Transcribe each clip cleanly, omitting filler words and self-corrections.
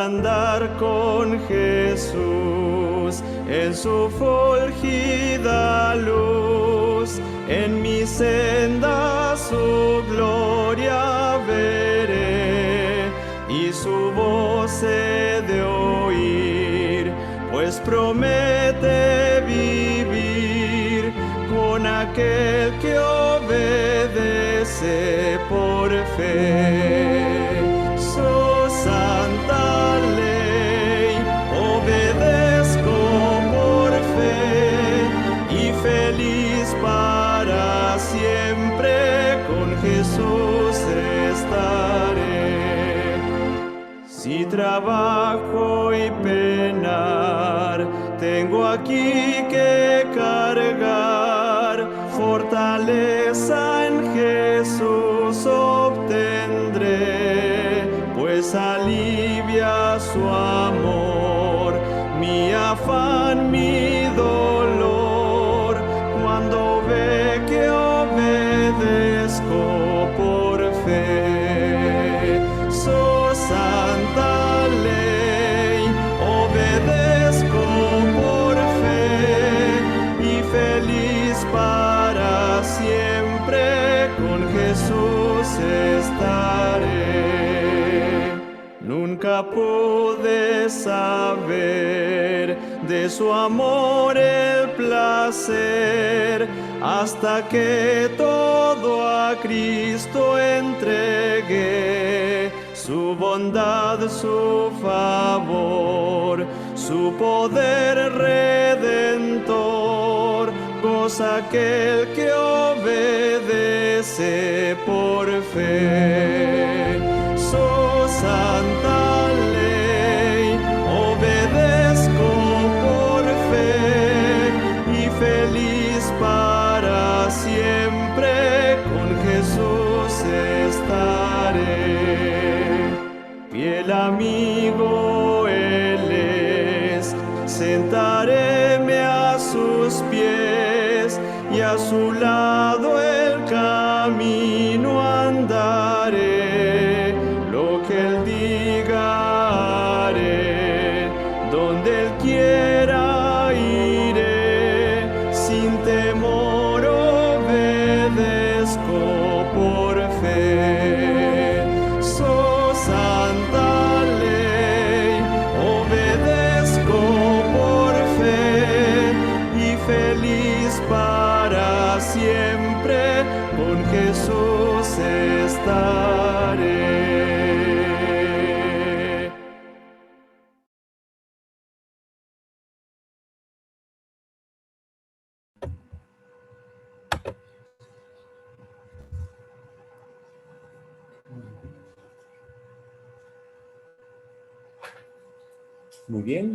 andar con Jesús en su fulgida luz. En mi senda su gloria veré y su voz he de oír, pues promete vivir con aquel que obedece por fe. Su santa ley obedezco por fe y feliz para siempre con Jesús estaré. Si trabajo y penar, tengo aquí que cargar, fortaleza en Jesús obtendré, pues alivia su amor, mi afán, mi dolor, cuando ve que obedezco por fe. Su santa ley obedezco por fe y feliz para siempre con Jesús estaré. Nunca pude saber de su amor el placer, hasta que todo a Cristo entregué. Su bondad, su favor, su poder redentor, goza aquel que obedece por fe. Su santa ley obedezco por fe y feliz para siempre con Jesús estaré. Fiel amigo Él es, sentaréme a sus pies y a su lado el camino andaré. Lo que Él diga haré, donde Él quiera iré, sin temor obedezco por fe. Su santa ley obedezco por fe y feliz para siempre con Jesús estaré. Muy bien,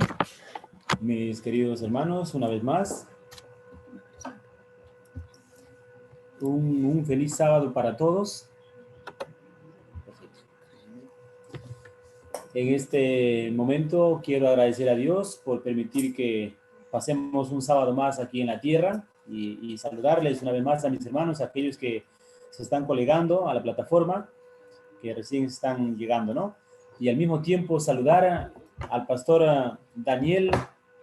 mis queridos hermanos, una vez más, un feliz sábado para todos. En este momento quiero agradecer a Dios por permitir que pasemos un sábado más aquí en la tierra y saludarles una vez más a mis hermanos, a aquellos que se están colegando a la plataforma, que recién están llegando, ¿no? Y al mismo tiempo saludar al pastor Daniel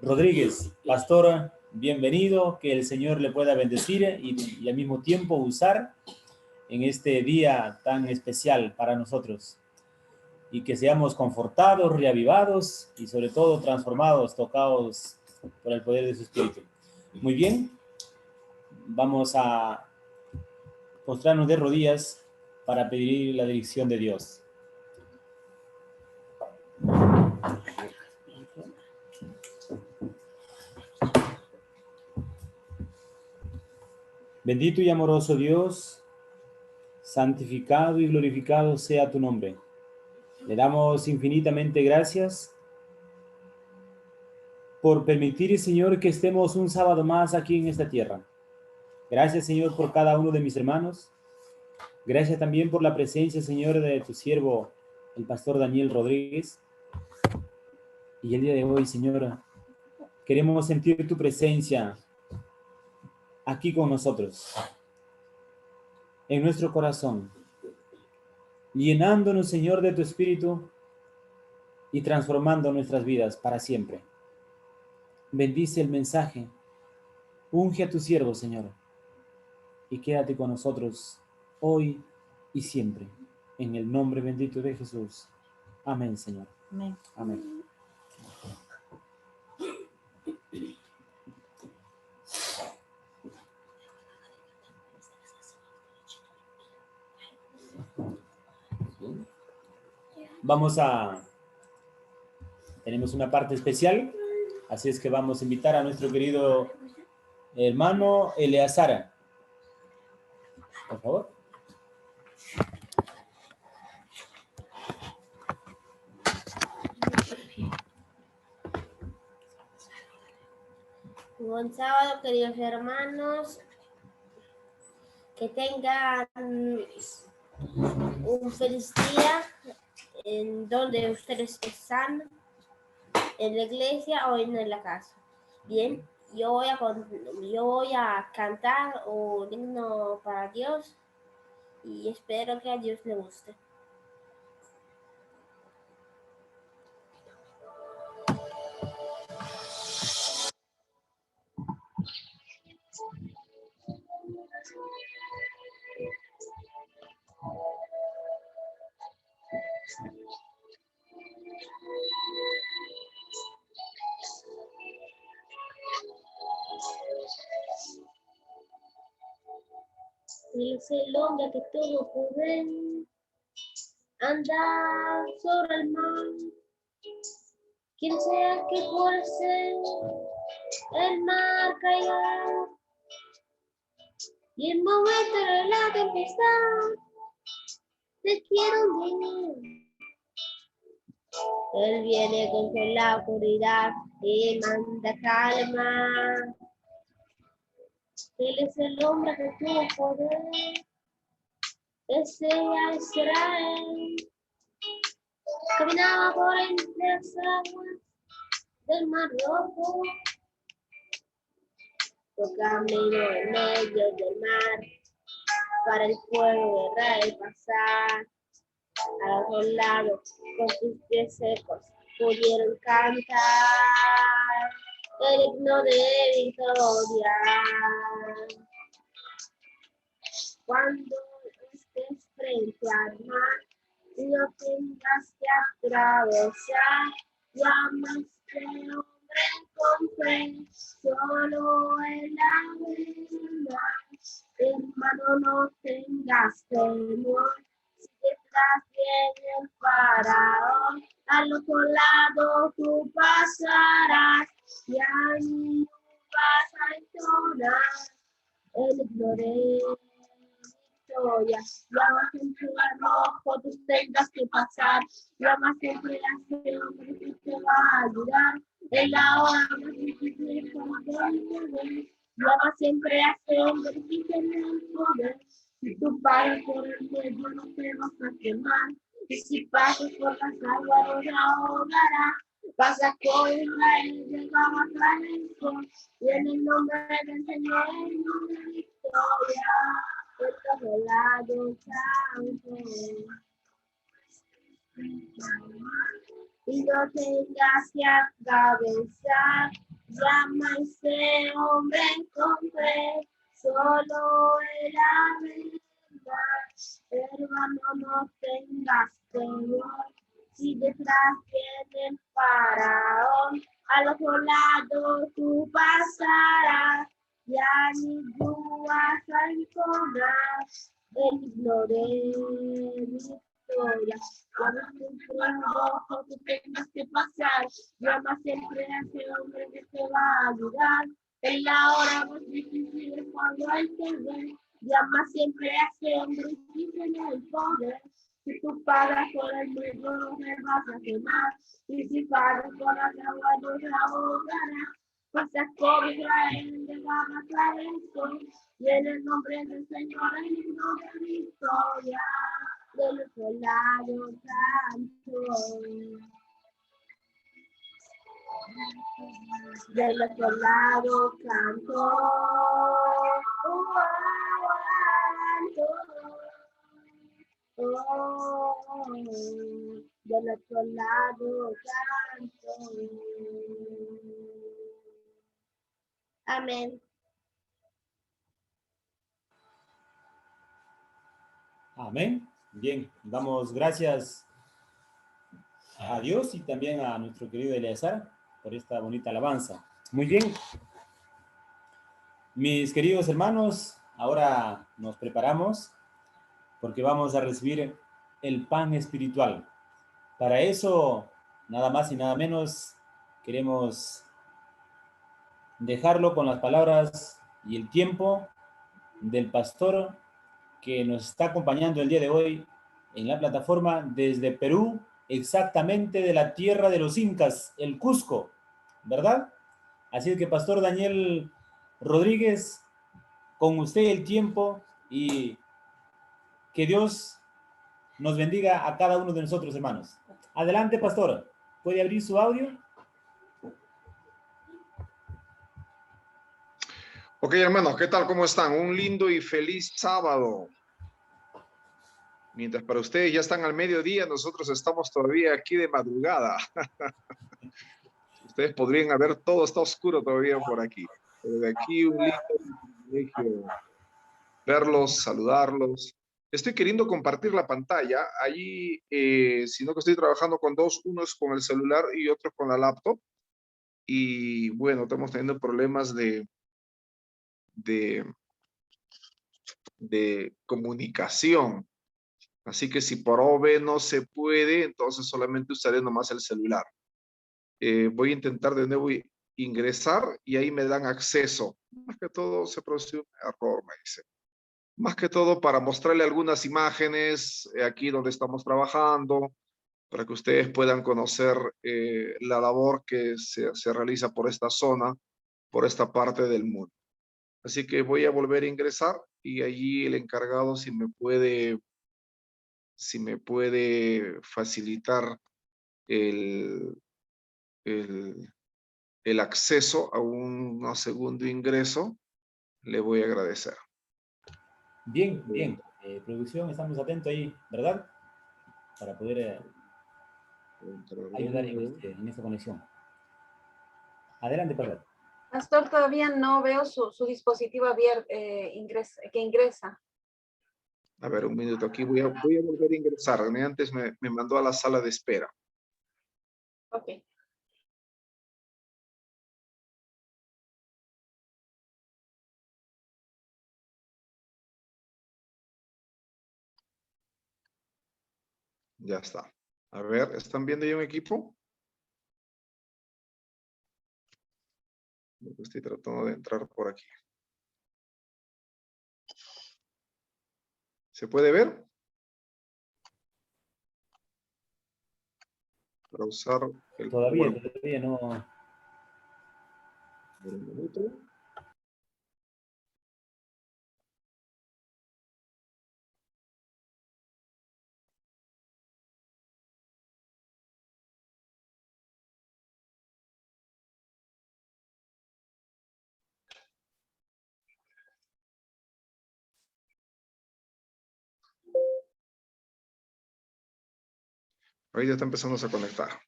Rodríguez. Pastor, bienvenido, que el Señor le pueda bendecir y al mismo tiempo usar en este día tan especial para nosotros. Y que seamos confortados, reavivados y sobre todo transformados, tocados por el poder de su Espíritu. Muy bien, vamos a postrarnos de rodillas para pedir la dirección de Dios. Bendito y amoroso Dios, santificado y glorificado sea tu nombre. Le damos infinitamente gracias por permitir, Señor, que estemos un sábado más aquí en esta tierra. Gracias, Señor, por cada uno de mis hermanos. Gracias también por la presencia, Señor, de tu siervo, el pastor Daniel Rodríguez. Y el día de hoy, Señor, queremos sentir tu presencia aquí con nosotros, en nuestro corazón, llenándonos, Señor, de tu Espíritu y transformando nuestras vidas para siempre. Bendice el mensaje, unge a tu siervo, Señor, y quédate con nosotros hoy y siempre. En el nombre bendito de Jesús. Amén, Señor. Amén. Amén. Tenemos una parte especial, así es que vamos a invitar a nuestro querido hermano Eleazar. Por favor. Buen sábado, queridos hermanos. Que tengan un feliz día en donde ustedes están, en la iglesia o en la casa. Bien, yo voy a cantar un himno para Dios y espero que a Dios le guste. Él es el hombre que todo poder, anda sobre el mar. Quien sea que fuerce, el mar caerá. Y en momento de la tempestad, te quiero hundir. Él viene con la oscuridad y manda calma. Él es el hombre que tuvo poder, ese a Israel. Caminaba por entre las aguas del mar rojo. Yo camino en medio del mar, para el pueblo de Israel pasar. A los dos lados, con sus pies secos, pudieron cantar el himno de victoria. Cuando estés frente al mar y no tengas que atravesar, llama a este hombre con fe, solo en la verdad. Hermano, no tengas temor, si detrás viene el faraón, al otro lado tú pasarás, y ahí vas a entonar el himno de victoria. Llama siempre al rojo, tú tengas que pasar, llama siempre a ese hombre que te va a ayudar, en la hora más difícil como del poder. Llama siempre a ese hombre que tiene el poder. Si tú pasas por el medio no te vas a quemar, y si pasas por las aguas no te ahogarás. Pasa con Israel, llegamos a esto, y en el nombre del Señor, en el nombre de victoria, de todo lado canto. Y no tengas que atravesar, llama a ese hombre con fe, solo era verdad. Hermano, no tengas temor, si detrás viene el faraón, al otro lado tú pasarás, ya ni tú vas a encontrar el himno de victoria. Llama siempre al rojo, tú tengas que pasar, llama siempre a ese hombre que te va a ayudar, en la hora más difícil es cuando hay que ver. Llama siempre a ese hombre que tiene el poder. Si tú pagas por el medio no te vas a quemar, y si pagas por las aguas no te ahogarás. Pasa con Israel, llegamos a esto, y en el nombre del Señor el himno de victoria, del otro lado canto. Del otro lado canto. Oh, del otro lado canto. Amén. Amén. Bien, damos gracias a Dios y también a nuestro querido Eleazar por esta bonita alabanza. Muy bien, mis queridos hermanos, ahora nos preparamos porque vamos a recibir el pan espiritual. Para eso, nada más y nada menos, queremos dejarlo con las palabras y el tiempo del pastor que nos está acompañando el día de hoy en la plataforma desde Perú, exactamente de la tierra de los incas, el Cusco, ¿verdad? Así que, Pastor Daniel Rodríguez, con usted el tiempo y que Dios nos bendiga a cada uno de nosotros, hermanos. Adelante, Pastor. ¿Puede abrir su audio? Ok, hermanos, ¿qué tal? ¿Cómo están? Un lindo y feliz sábado. Mientras para ustedes ya están al mediodía, nosotros estamos todavía aquí de madrugada. Ustedes podrían ver, todo está oscuro todavía por aquí. Pero de aquí un lindo privilegio verlos, saludarlos. Estoy queriendo compartir la pantalla. Allí, sino que estoy trabajando con dos, uno es con el celular y otro con la laptop. Y bueno, estamos teniendo problemas de comunicación. Así que si por OB no se puede, entonces solamente usaré nomás el celular. Voy a intentar de nuevo ingresar y ahí me dan acceso. Más que todo se produce un error, me dice. Más que todo para mostrarle algunas imágenes aquí donde estamos trabajando, para que ustedes puedan conocer la labor que se realiza por esta zona, por esta parte del mundo. Así que voy a volver a ingresar y allí el encargado si me puede facilitar el acceso a un segundo ingreso, le voy a agradecer. Bien, bien. Producción, estamos atentos ahí, ¿verdad? Para poder ayudar en esta conexión. Adelante, Pastor. Pastor, todavía no veo su dispositivo abierto, que ingresa. A ver, un minuto, aquí voy a volver a ingresar. Antes me mandó a la sala de espera. Ok. Ya está. A ver, ¿están viendo ya un equipo? Estoy tratando de entrar por aquí. ¿Se puede ver? Para usar el Todavía PowerPoint. no. Un minuto. Ahí ya está empezando a conectar.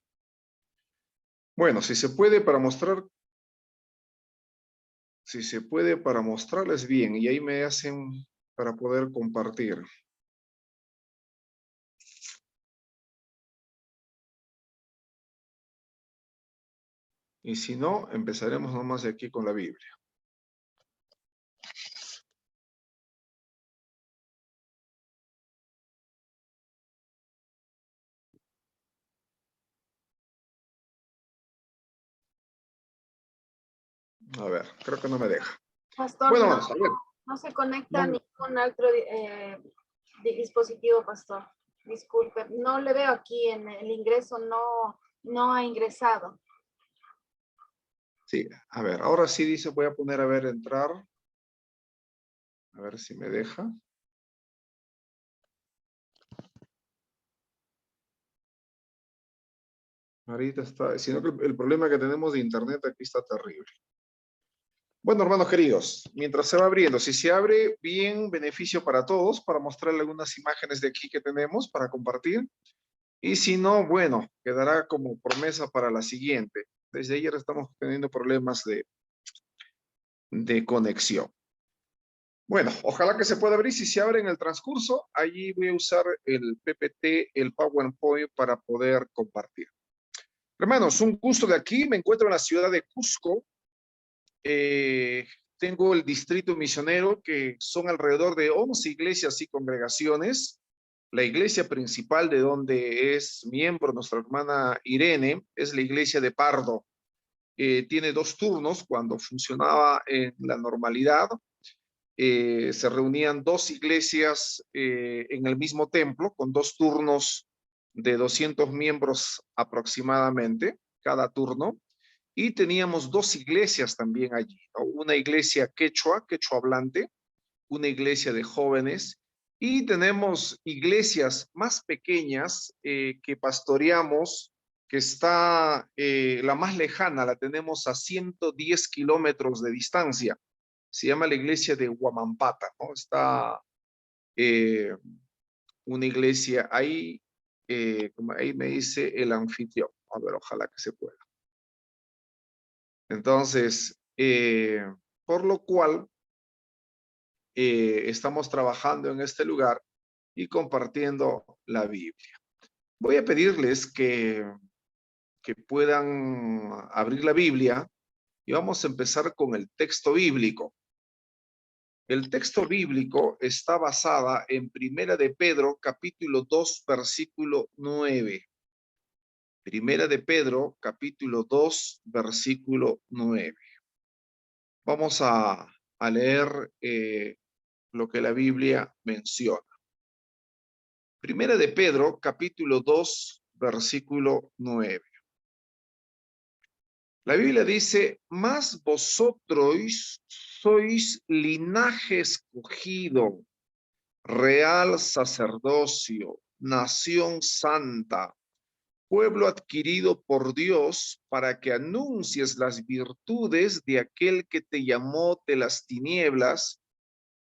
Bueno, si se puede para mostrar. Si se puede para mostrarles bien. Y ahí me hacen para poder compartir. Y si no, empezaremos nomás de aquí con la Biblia. A ver, creo que no me deja. Pastor, Bueno, no, vamos a ver. no se conecta No. ningún otro dispositivo, Pastor. Disculpe, no le veo aquí en el ingreso, no ha ingresado. Sí, a ver, ahora sí dice, voy a poner a ver, entrar. A ver si me deja. Ahorita está, sino que el problema que tenemos de internet aquí está terrible. Bueno, hermanos queridos, mientras se va abriendo, si se abre, bien, beneficio para todos, para mostrarle algunas imágenes de aquí que tenemos para compartir. Y si no, bueno, quedará como promesa para la siguiente. Desde ayer estamos teniendo problemas de conexión. Bueno, ojalá que se pueda abrir. Si se abre en el transcurso, allí voy a usar el PPT, el PowerPoint para poder compartir. Hermanos, un gusto de aquí. Me encuentro en la ciudad de Cusco. Tengo el distrito misionero, que son alrededor de 11 iglesias y congregaciones. La iglesia principal, de donde es miembro nuestra hermana Irene, es la iglesia de Pardo. Tiene 2 turnos. Cuando funcionaba en la normalidad, se reunían 2 iglesias en el mismo templo, con 2 turnos de 200 miembros aproximadamente, cada turno. Y teníamos 2 iglesias también allí, ¿no? Una iglesia quechua hablante, una iglesia de jóvenes, y tenemos iglesias más pequeñas que pastoreamos, que está la más lejana, la tenemos a 110 kilómetros de distancia. Se llama la iglesia de Huamampata, ¿no? Está una iglesia ahí, como ahí me dice el anfitrión. A ver, ojalá que se pueda. Entonces, por lo cual, estamos trabajando en este lugar y compartiendo la Biblia. Voy a pedirles que puedan abrir la Biblia y vamos a empezar con el texto bíblico. El texto bíblico está basada en Primera de Pedro, capítulo 2, versículo 9. Primera de Pedro, capítulo 2, versículo 9. Vamos a leer lo que la Biblia menciona. Primera de Pedro, capítulo 2, versículo 9. La Biblia dice: mas vosotros sois linaje escogido, real sacerdocio, nación santa, pueblo adquirido por Dios, para que anuncies las virtudes de aquel que te llamó de las tinieblas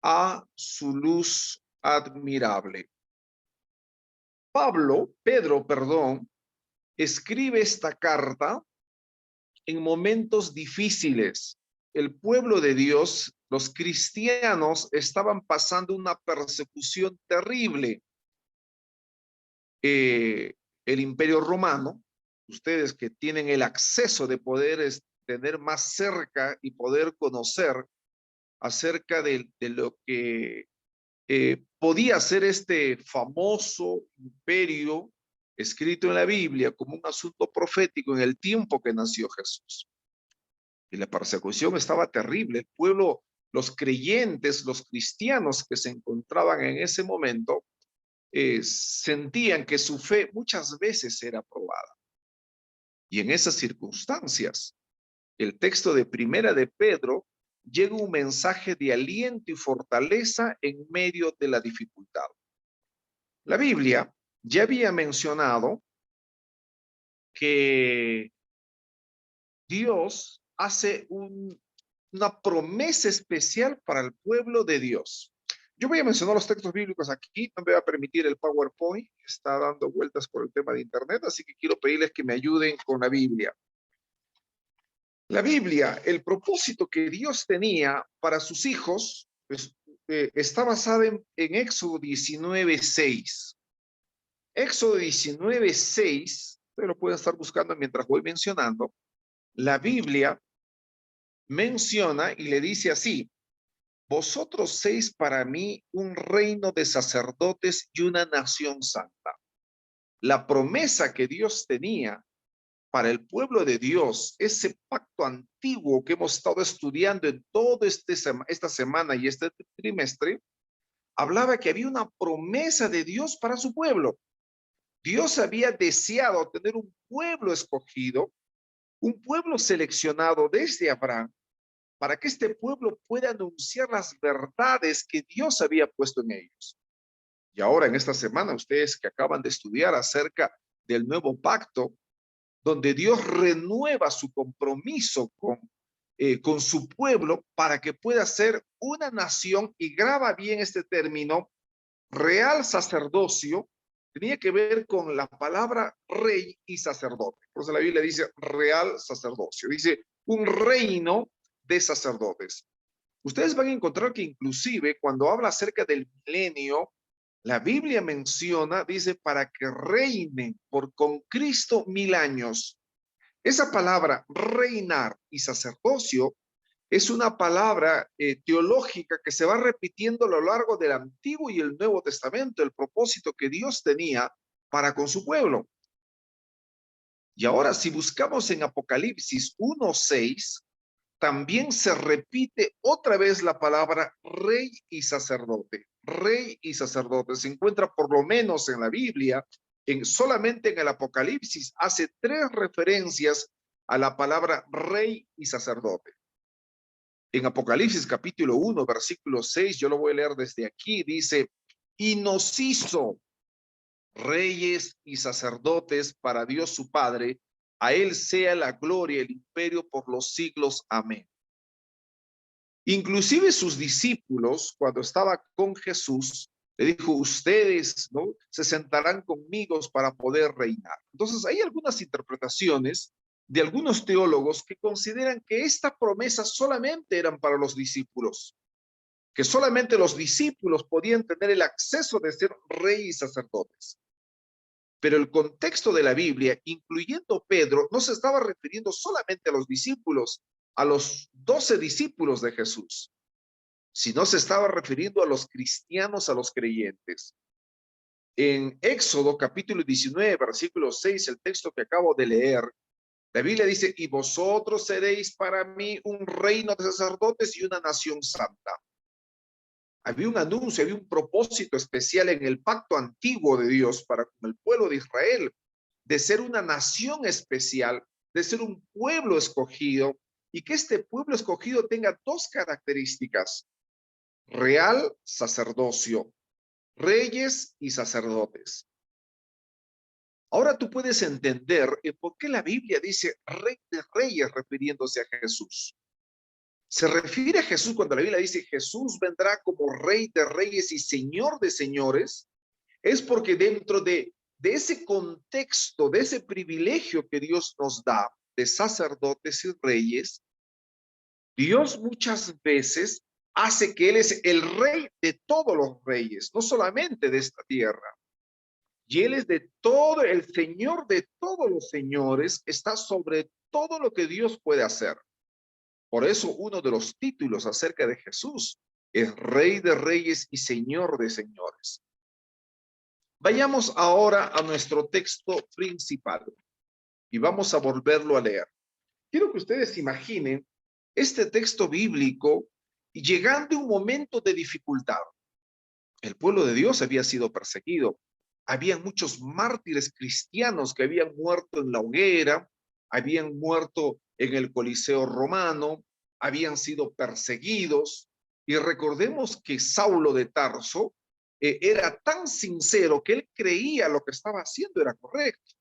a su luz admirable. Pedro, escribe esta carta en momentos difíciles. El pueblo de Dios, los cristianos, estaban pasando una persecución terrible. El Imperio Romano, ustedes que tienen el acceso de poder tener más cerca y poder conocer acerca de lo que podía ser este famoso imperio escrito en la Biblia como un asunto profético en el tiempo que nació Jesús. Y la persecución estaba terrible. El pueblo, los creyentes, los cristianos que se encontraban en ese momento, sentían que su fe muchas veces era probada. Y en esas circunstancias, el texto de Primera de Pedro llega un mensaje de aliento y fortaleza en medio de la dificultad. La Biblia ya había mencionado que Dios hace una promesa especial para el pueblo de Dios. Yo voy a mencionar los textos bíblicos aquí, no me voy a permitir el PowerPoint, está dando vueltas por el tema de internet, así que quiero pedirles que me ayuden con la Biblia. La Biblia, el propósito que Dios tenía para sus hijos, está basada en Éxodo 19:6. Éxodo 19:6, ustedes lo pueden estar buscando mientras voy mencionando. La Biblia menciona y le dice así: vosotros sois para mí un reino de sacerdotes y una nación santa. La promesa que Dios tenía para el pueblo de Dios, ese pacto antiguo que hemos estado estudiando en todo esta semana y este trimestre, hablaba que había una promesa de Dios para su pueblo. Dios había deseado tener un pueblo escogido, un pueblo seleccionado desde Abraham, para que este pueblo pueda anunciar las verdades que Dios había puesto en ellos. Y ahora en esta semana, ustedes que acaban de estudiar acerca del nuevo pacto, donde Dios renueva su compromiso con con su pueblo para que pueda ser una nación, y graba bien este término, real sacerdocio, tenía que ver con la palabra rey y sacerdote. Por eso la Biblia dice real sacerdocio, dice un reino de sacerdotes. Ustedes van a encontrar que inclusive cuando habla acerca del milenio, la Biblia menciona, dice, para que reinen con Cristo 1000 años. Esa palabra reinar y sacerdocio es una palabra teológica que se va repitiendo a lo largo del Antiguo y el Nuevo Testamento, el propósito que Dios tenía para con su pueblo. Y ahora, si buscamos en Apocalipsis 1:6, también se repite otra vez la palabra rey y sacerdote. Rey y sacerdote se encuentra por lo menos en la Biblia, solamente en el Apocalipsis, hace 3 referencias a la palabra rey y sacerdote. En Apocalipsis capítulo 1, versículo 6, yo lo voy a leer desde aquí, dice, y nos hizo reyes y sacerdotes para Dios su Padre, a él sea la gloria y el imperio por los siglos. Amén. Inclusive sus discípulos, cuando estaba con Jesús, le dijo, ustedes, ¿no?, se sentarán conmigo para poder reinar. Entonces hay algunas interpretaciones de algunos teólogos que consideran que esta promesa solamente eran para los discípulos, que solamente los discípulos podían tener el acceso de ser rey y sacerdotes. Pero el contexto de la Biblia, incluyendo Pedro, no se estaba refiriendo solamente a los discípulos, a los 12 discípulos de Jesús, sino se estaba refiriendo a los cristianos, a los creyentes. En Éxodo capítulo 19, versículo 6, el texto que acabo de leer, la Biblia dice, y vosotros seréis para mí un reino de sacerdotes y una nación santa. Había un anuncio, había un propósito especial en el pacto antiguo de Dios para con el pueblo de Israel, de ser una nación especial, de ser un pueblo escogido, y que este pueblo escogido tenga 2 características: real sacerdocio, reyes y sacerdotes. Ahora tú puedes entender por qué la Biblia dice rey de reyes refiriéndose a Jesús. Se refiere a Jesús cuando la Biblia dice Jesús vendrá como rey de reyes y señor de señores, es porque dentro de ese contexto, de ese privilegio que Dios nos da de sacerdotes y reyes, Dios muchas veces hace que Él es el rey de todos los reyes, no solamente de esta tierra. Y Él es de todo, el Señor de todos los señores, está sobre todo lo que Dios puede hacer. Por eso uno de los títulos acerca de Jesús es Rey de Reyes y Señor de Señores. Vayamos ahora a nuestro texto principal y vamos a volverlo a leer. Quiero que ustedes imaginen este texto bíblico llegando a un momento de dificultad. El pueblo de Dios había sido perseguido. Había muchos mártires cristianos que habían muerto en la hoguera, habían muerto en el Coliseo romano, habían sido perseguidos. Y recordemos que Saulo de Tarso era tan sincero que él creía lo que estaba haciendo era correcto.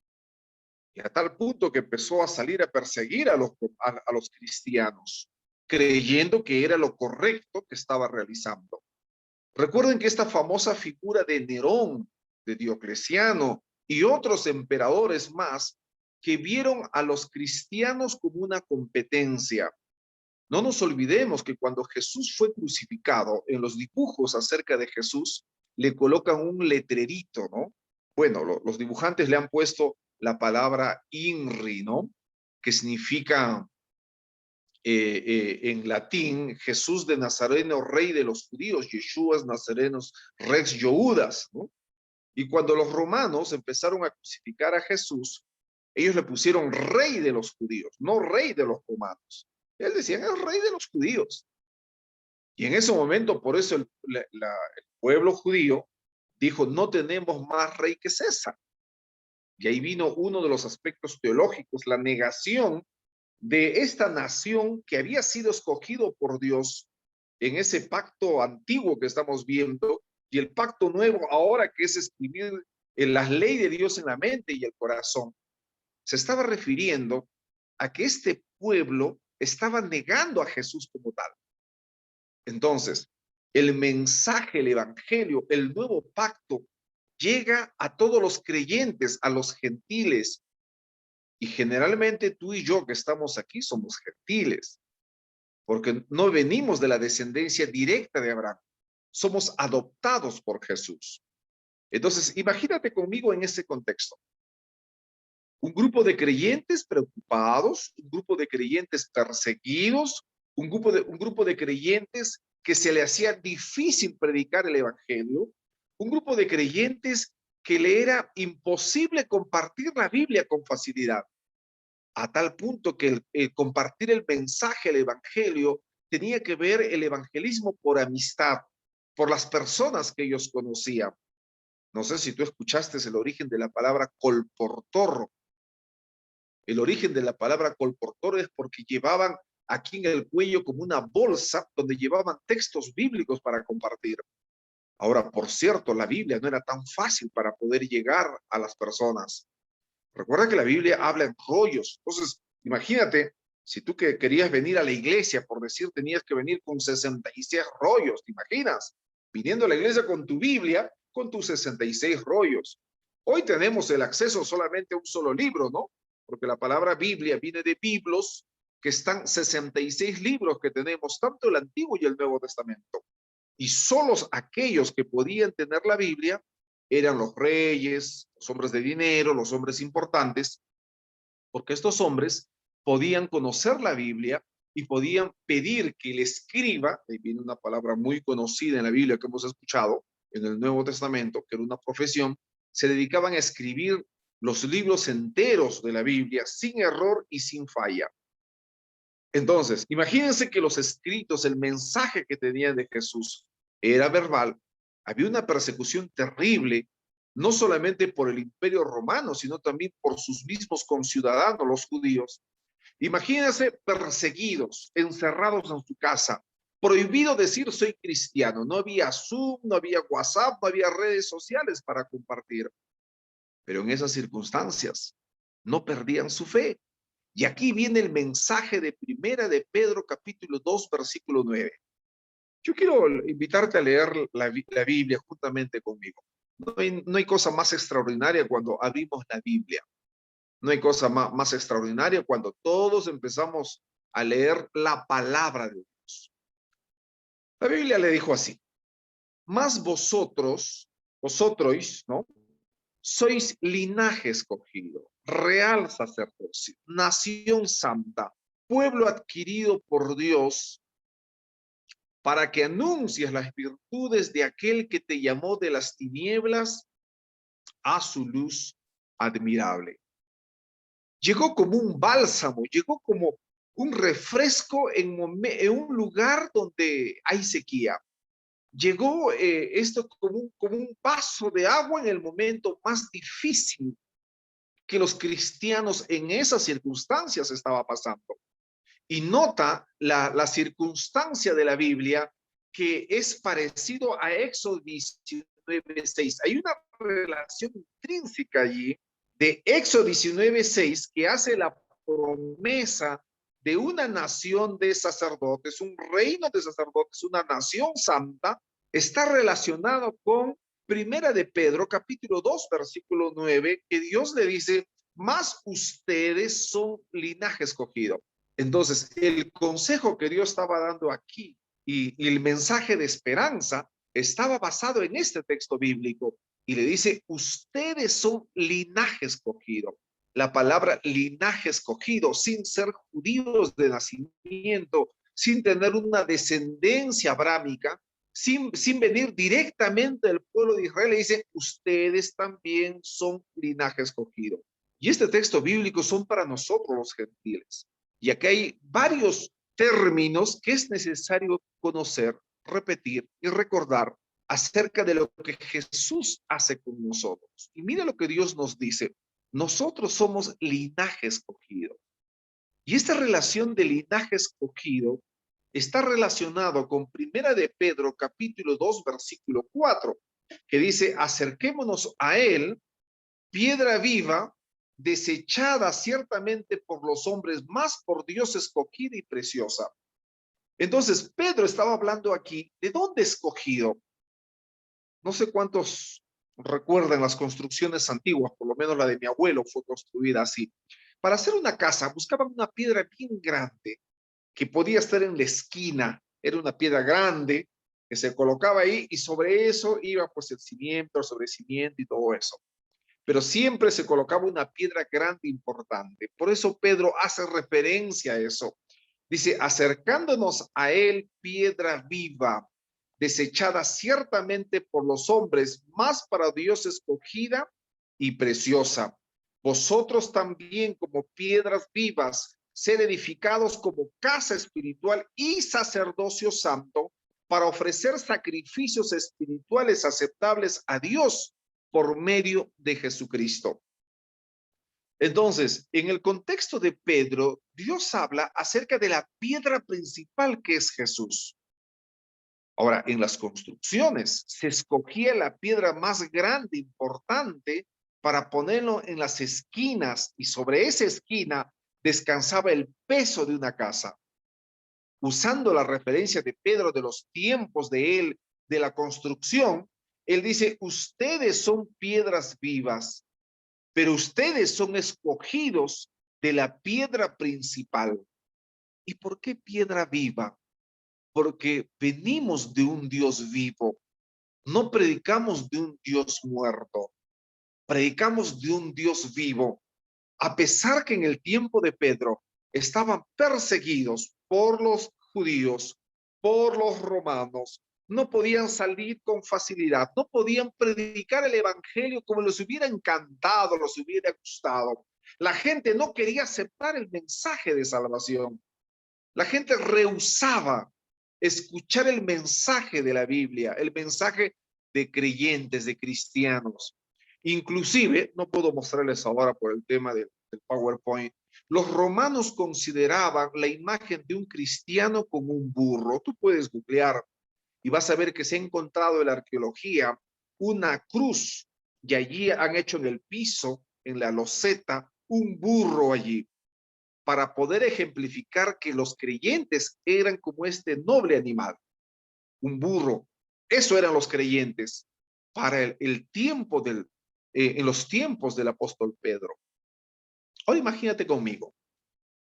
Y a tal punto que empezó a salir a perseguir a los cristianos, creyendo que era lo correcto que estaba realizando. Recuerden que esta famosa figura de Nerón, de Diocleciano y otros emperadores más que vieron a los cristianos como una competencia. No nos olvidemos que cuando Jesús fue crucificado, en los dibujos acerca de Jesús le colocan un letrerito, ¿no? Bueno, los dibujantes le han puesto la palabra INRI, ¿no?, que significa en latín Jesús de Nazareno, rey de los judíos, Yeshua Nazarenos, Rex Yehudas, ¿no? Y cuando los romanos empezaron a crucificar a Jesús, ellos le pusieron rey de los judíos, no rey de los romanos. Él decía, es rey de los judíos. Y en ese momento, por eso el pueblo judío dijo, no tenemos más rey que César. Y ahí vino uno de los aspectos teológicos, la negación de esta nación que había sido escogido por Dios en ese pacto antiguo que estamos viendo, y el pacto nuevo ahora, que es escribir en la ley de Dios en la mente y el corazón. Se estaba refiriendo a que este pueblo estaban negando a Jesús como tal. Entonces, el mensaje, el evangelio, el nuevo pacto llega a todos los creyentes, a los gentiles. Y generalmente tú y yo que estamos aquí somos gentiles, porque no venimos de la descendencia directa de Abraham. Somos adoptados por Jesús. Entonces, imagínate conmigo en ese contexto. Un grupo de creyentes preocupados, un grupo de creyentes perseguidos, un grupo de creyentes que se le hacía difícil predicar el evangelio, un grupo de creyentes que le era imposible compartir la Biblia con facilidad, a tal punto que el compartir el mensaje, el evangelio, tenía que ver el evangelismo por amistad, por las personas que ellos conocían. No sé si tú escuchaste el origen de la palabra colportor. El origen de la palabra colportor es porque llevaban aquí en el cuello como una bolsa donde llevaban textos bíblicos para compartir. Ahora, por cierto, la Biblia no era tan fácil para poder llegar a las personas. Recuerda que la Biblia habla en rollos. Entonces, imagínate, si tú que querías venir a la iglesia, por decir, tenías que venir con 66 rollos, ¿te imaginas? Viniendo a la iglesia con tu Biblia, con tus 66 rollos. Hoy tenemos el acceso solamente a un solo libro, ¿no? Porque la palabra Biblia viene de biblos, que están 66 libros que tenemos, tanto el Antiguo y el Nuevo Testamento. Y solos aquellos que podían tener la Biblia eran los reyes, los hombres de dinero, los hombres importantes, porque estos hombres podían conocer la Biblia y podían pedir que el escriba, ahí viene una palabra muy conocida en la Biblia que hemos escuchado en el Nuevo Testamento, que era una profesión, se dedicaban a escribir los libros enteros de la Biblia sin error y sin falla. Entonces, imagínense que los escritos, el mensaje que tenían de Jesús era verbal. Había una persecución terrible, no solamente por el Imperio Romano, sino también por sus mismos conciudadanos, los judíos. Imagínense perseguidos, encerrados en su casa, prohibido decir soy cristiano. No había Zoom, no había WhatsApp, no había redes sociales para compartir. Pero en esas circunstancias no perdían su fe. Y aquí viene el mensaje de Primera de Pedro, capítulo 2, versículo 9. Yo quiero invitarte a leer la Biblia juntamente conmigo. No hay cosa más extraordinaria cuando abrimos la Biblia. No hay cosa más extraordinaria cuando todos empezamos a leer la palabra de Dios. La Biblia le dijo así: mas vosotros, ¿no? Sois linaje escogido, real sacerdocio, nación santa, pueblo adquirido por Dios, para que anuncies las virtudes de aquel que te llamó de las tinieblas a su luz admirable. Llegó como un bálsamo, llegó como un refresco en un lugar donde hay sequía. Llegó esto como un vaso de agua en el momento más difícil que los cristianos en esas circunstancias estaba pasando. Y nota la circunstancia de la Biblia que es parecido a Éxodo 19:6. Hay una relación intrínseca allí de Éxodo 19:6 que hace la promesa de una nación de sacerdotes, un reino de sacerdotes, una nación santa. Está relacionado con Primera de Pedro, capítulo 2, versículo 9, que Dios le dice, mas ustedes son linaje escogido. Entonces, el consejo que Dios estaba dando aquí y el mensaje de esperanza estaba basado en este texto bíblico y le dice, ustedes son linaje escogido. La palabra linaje escogido, sin ser judíos de nacimiento, sin tener una descendencia abrámica, sin venir directamente del pueblo de Israel, le dice, ustedes también son linaje escogido. Y este texto bíblico son para nosotros los gentiles. Y aquí hay varios términos que es necesario conocer, repetir y recordar acerca de lo que Jesús hace con nosotros. Y mira lo que Dios nos dice. Nosotros somos linaje escogido. Y esta relación de linaje escogido está relacionado con Primera de Pedro, capítulo 2, versículo 4, que dice, acerquémonos a él, piedra viva desechada ciertamente por los hombres, más por Dios escogida y preciosa. Entonces, Pedro estaba hablando aquí, ¿de dónde escogido? No sé cuántos recuerdan las construcciones antiguas, por lo menos la de mi abuelo fue construida así. Para hacer una casa buscaban una piedra bien grande que podía estar en la esquina. Era una piedra grande que se colocaba ahí y sobre eso iba pues el cimiento, el sobrecimiento y todo eso. Pero siempre se colocaba una piedra grande importante. Por eso Pedro hace referencia a eso. Dice, acercándonos a él, piedra viva, desechada ciertamente por los hombres, más para Dios escogida y preciosa. Vosotros también como piedras vivas, ser edificados como casa espiritual y sacerdocio santo, para ofrecer sacrificios espirituales aceptables a Dios por medio de Jesucristo. Entonces, en el contexto de Pedro, Dios habla acerca de la piedra principal que es Jesús. Ahora, en las construcciones se escogía la piedra más grande, importante, para ponerlo en las esquinas y sobre esa esquina descansaba el peso de una casa. Usando la referencia de Pedro de los tiempos de él, de la construcción, él dice, ustedes son piedras vivas, pero ustedes son escogidos de la piedra principal. ¿Y por qué piedra viva? Porque venimos de un Dios vivo. No predicamos de un Dios muerto. Predicamos de un Dios vivo. A pesar que en el tiempo de Pedro estaban perseguidos por los judíos, por los romanos, no podían salir con facilidad, no podían predicar el evangelio como les hubiera encantado, les hubiera gustado. La gente no quería aceptar el mensaje de salvación. La gente rehusaba escuchar el mensaje de la Biblia, el mensaje de creyentes, de cristianos. Inclusive, no puedo mostrarles ahora por el tema del PowerPoint, los romanos consideraban la imagen de un cristiano como un burro. Tú puedes googlear y vas a ver que se ha encontrado en la arqueología una cruz y allí han hecho en el piso, en la loseta, un burro allí para poder ejemplificar que los creyentes eran como este noble animal, un burro. Eso eran los creyentes para el tiempo en los tiempos del apóstol Pedro. Ahora imagínate conmigo,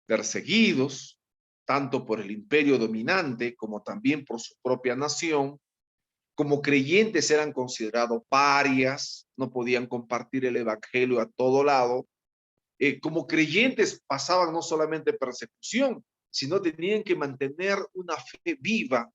perseguidos, tanto por el imperio dominante como también por su propia nación, como creyentes eran considerados parias, no podían compartir el evangelio a todo lado. Como creyentes pasaban no solamente persecución, sino tenían que mantener una fe viva.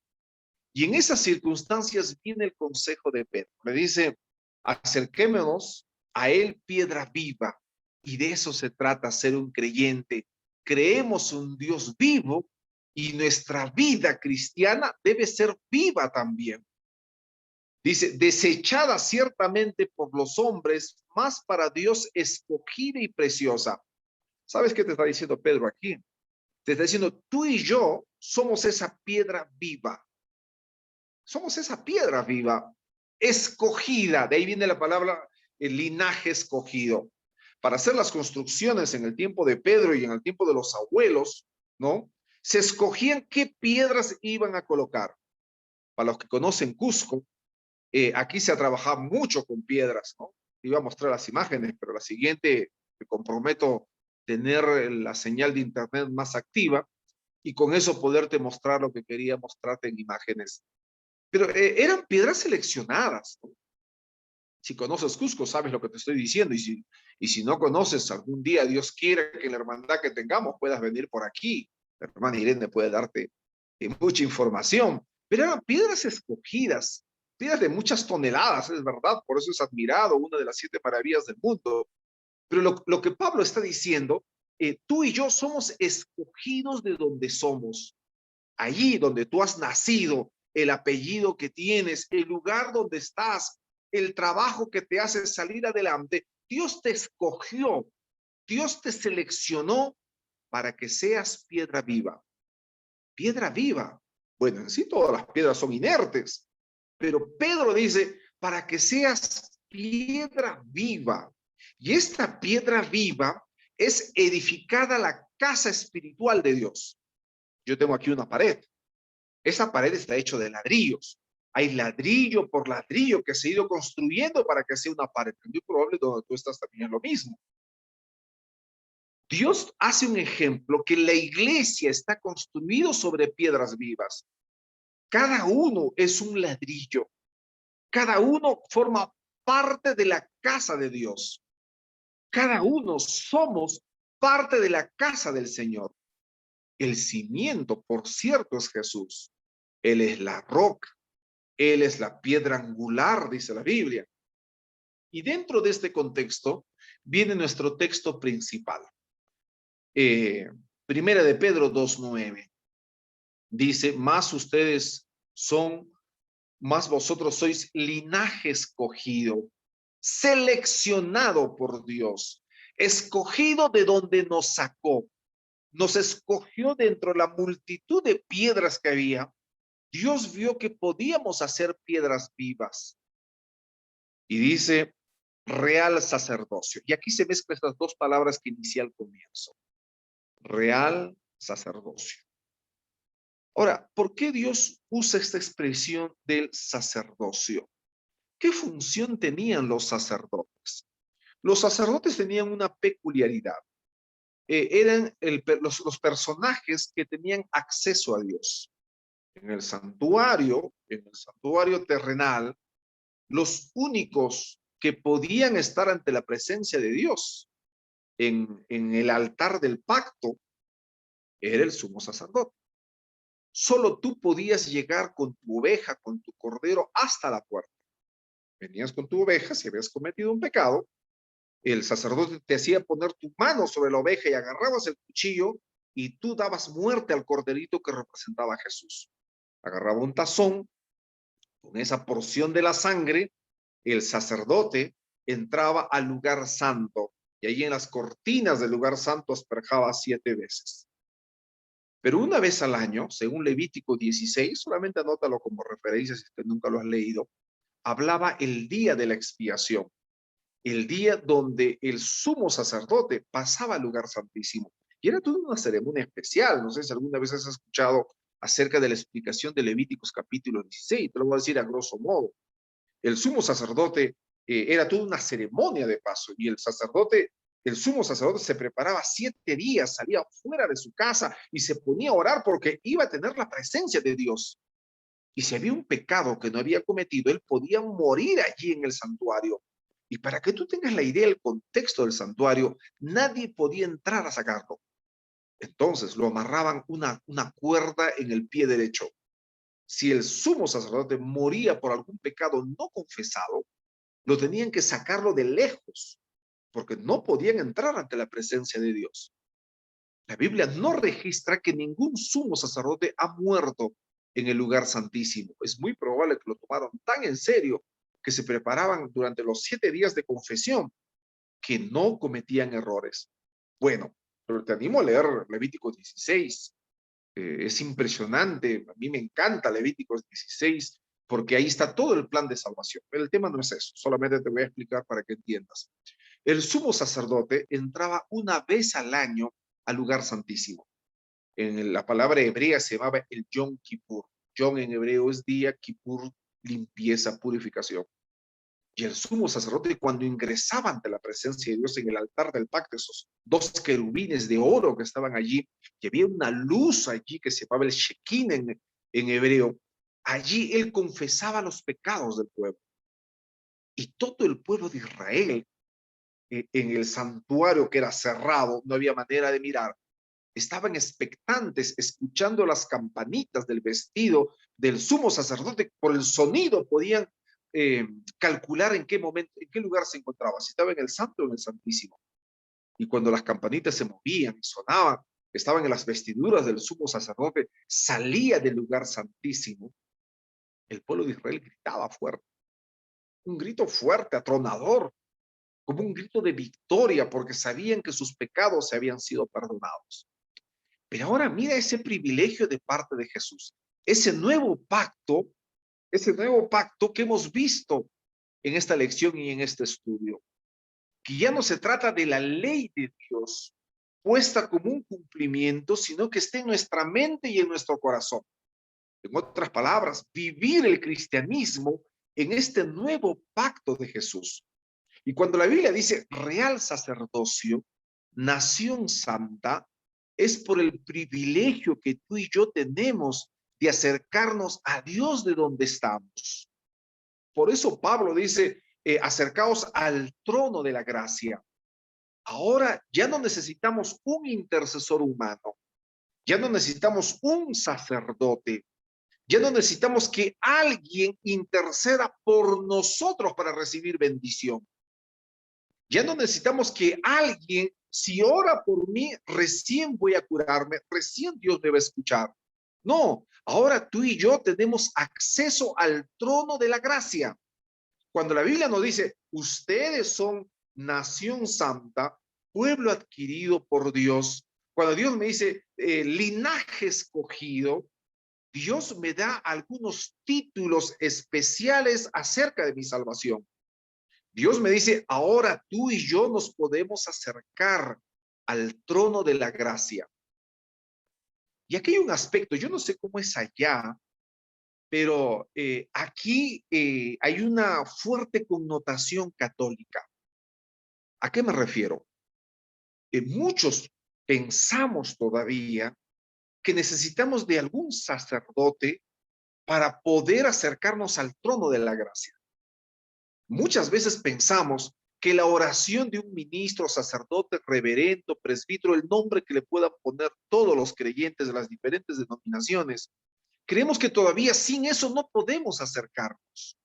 Y en esas circunstancias viene el consejo de Pedro. Le dice, acerquémonos a él, piedra viva. Y de eso se trata, ser un creyente. Creemos un Dios vivo y nuestra vida cristiana debe ser viva también. Dice, desechada ciertamente por los hombres, más para Dios escogida y preciosa. ¿Sabes qué te está diciendo Pedro aquí? Te está diciendo, tú y yo somos esa piedra viva. Somos esa piedra viva, escogida. De ahí viene la palabra, el linaje escogido. Para hacer las construcciones en el tiempo de Pedro y en el tiempo de los abuelos, ¿no? Se escogían qué piedras iban a colocar. Para los que conocen Cusco, aquí se ha trabajado mucho con piedras, ¿no? Iba a mostrar las imágenes, pero la siguiente me comprometo tener la señal de internet más activa y con eso poderte mostrar lo que quería mostrarte en imágenes. Pero eran piedras seleccionadas, ¿no? Si conoces Cusco, sabes lo que te estoy diciendo. Y si no conoces, algún día Dios quiere que la hermandad que tengamos puedas venir por aquí. La hermana Irene puede darte mucha información. Pero eran piedras escogidas, piedras de muchas toneladas, es verdad. Por eso es admirado, una de las 7 maravillas del mundo. Pero lo que Pablo está diciendo, tú y yo somos escogidos de donde somos. Allí donde tú has nacido, el apellido que tienes, el lugar donde estás, el trabajo que te hace salir adelante, Dios te escogió, Dios te seleccionó para que seas piedra viva. Piedra viva. Bueno, en sí todas las piedras son inertes, pero Pedro dice, para que seas piedra viva. Y esta piedra viva es edificada la casa espiritual de Dios. Yo tengo aquí una pared. Esa pared está hecha de ladrillos. Hay ladrillo por ladrillo que se ha ido construyendo para que sea una pared. Es muy probable donde tú estás también es lo mismo. Dios hace un ejemplo que la iglesia está construido sobre piedras vivas. Cada uno es un ladrillo. Cada uno forma parte de la casa de Dios. Cada uno somos parte de la casa del Señor. El cimiento, por cierto, es Jesús. Él es la roca. Él es la piedra angular, dice la Biblia. Y dentro de este contexto viene nuestro texto principal. Primera de Pedro 2:9. Dice, más vosotros sois linaje escogido, seleccionado por Dios, escogido de donde nos sacó. Nos escogió dentro de la multitud de piedras que había. Dios vio que podíamos hacer piedras vivas. Y dice, real sacerdocio. Y aquí se mezclan estas dos palabras que inicié al comienzo. Real sacerdocio. Ahora, ¿por qué Dios usa esta expresión del sacerdocio? ¿Qué función tenían los sacerdotes? Los sacerdotes tenían una peculiaridad. Eran los personajes que tenían acceso a Dios. En el santuario terrenal, los únicos que podían estar ante la presencia de Dios en el altar del pacto era el sumo sacerdote. Solo tú podías llegar con tu oveja, con tu cordero hasta la puerta. Venías con tu oveja, si habías cometido un pecado, el sacerdote te hacía poner tu mano sobre la oveja y agarrabas el cuchillo y tú dabas muerte al corderito que representaba a Jesús. Agarraba un tazón, con esa porción de la sangre, el sacerdote entraba al lugar santo y allí en las cortinas del lugar santo asperjaba 7 veces. Pero una vez al año, según Levítico 16, solamente anótalo como referencia si usted nunca lo has leído, hablaba el día de la expiación, el día donde el sumo sacerdote pasaba al lugar santísimo. Y era toda una ceremonia especial. No sé si alguna vez has escuchado acerca de la explicación de Levíticos capítulo 16, te lo voy a decir a grosso modo. El sumo sacerdote era toda una ceremonia de paso y el sumo sacerdote se preparaba 7 días, salía fuera de su casa y se ponía a orar porque iba a tener la presencia de Dios. Y si había un pecado que no había cometido, él podía morir allí en el santuario. Y para que tú tengas la idea del contexto del santuario, nadie podía entrar a sacarlo. Entonces lo amarraban una cuerda en el pie derecho. Si el sumo sacerdote moría por algún pecado no confesado, lo tenían que sacarlo de lejos, porque no podían entrar ante la presencia de Dios. La Biblia no registra que ningún sumo sacerdote ha muerto en el lugar santísimo. Es muy probable que lo tomaron tan en serio que se preparaban durante los 7 días de confesión que no cometían errores. Bueno, pero te animo a leer Levítico 16. Es impresionante. A mí me encanta Levítico 16 porque ahí está todo el plan de salvación. Pero el tema no es eso. Solamente te voy a explicar para que entiendas. El sumo sacerdote entraba una vez al año al lugar santísimo. En la palabra hebrea se llamaba el Yom Kippur. Yom en hebreo es día, Kippur, limpieza, purificación. Y el sumo sacerdote, cuando ingresaba ante la presencia de Dios en el altar del pacto, esos 2 querubines de oro que estaban allí, que había una luz allí que se llamaba el Shekin en hebreo, allí él confesaba los pecados del pueblo. Y todo el pueblo de Israel, en el santuario que era cerrado, no había manera de mirar, estaban expectantes, escuchando las campanitas del vestido del sumo sacerdote. Por el sonido podían calcular en qué momento, en qué lugar se encontraba, si estaba en el santo o en el santísimo. Y cuando las campanitas se movían y sonaban, estaban en las vestiduras del sumo sacerdote, salía del lugar santísimo, el pueblo de Israel gritaba fuerte, un grito fuerte, atronador, como un grito de victoria, porque sabían que sus pecados se habían sido perdonados. Pero ahora mira ese privilegio de parte de Jesús, ese nuevo pacto que hemos visto en esta lección y en este estudio. que ya no se trata de la ley de Dios puesta como un cumplimiento, sino que esté en nuestra mente y en nuestro corazón. En otras palabras, vivir el cristianismo en este nuevo pacto de Jesús. Y cuando la Biblia dice real sacerdocio, nación santa, es por el privilegio que tú y yo tenemos de acercarnos a Dios de donde estamos. Por eso Pablo dice, acercaos al trono de la gracia. Ahora ya no necesitamos un intercesor humano, ya no necesitamos un sacerdote, ya no necesitamos que alguien interceda por nosotros para recibir bendición. Ya no necesitamos que alguien, si ora por mí, recién voy a curarme, recién Dios me va a escuchar. No, ahora tú y yo tenemos acceso al trono de la gracia. Cuando la Biblia nos dice, ustedes son nación santa, pueblo adquirido por Dios, cuando Dios me dice linaje escogido, Dios me da algunos títulos especiales acerca de mi salvación. Dios me dice, ahora tú y yo nos podemos acercar al trono de la gracia. Y aquí hay un aspecto, yo no sé cómo es allá, pero aquí hay una fuerte connotación católica. ¿A qué me refiero? Muchos pensamos todavía que necesitamos de algún sacerdote para poder acercarnos al trono de la gracia. Muchas veces pensamos que la oración de un ministro, sacerdote, reverendo, presbítero, el nombre que le puedan poner todos los creyentes de las diferentes denominaciones, creemos que todavía sin eso no podemos acercarnos.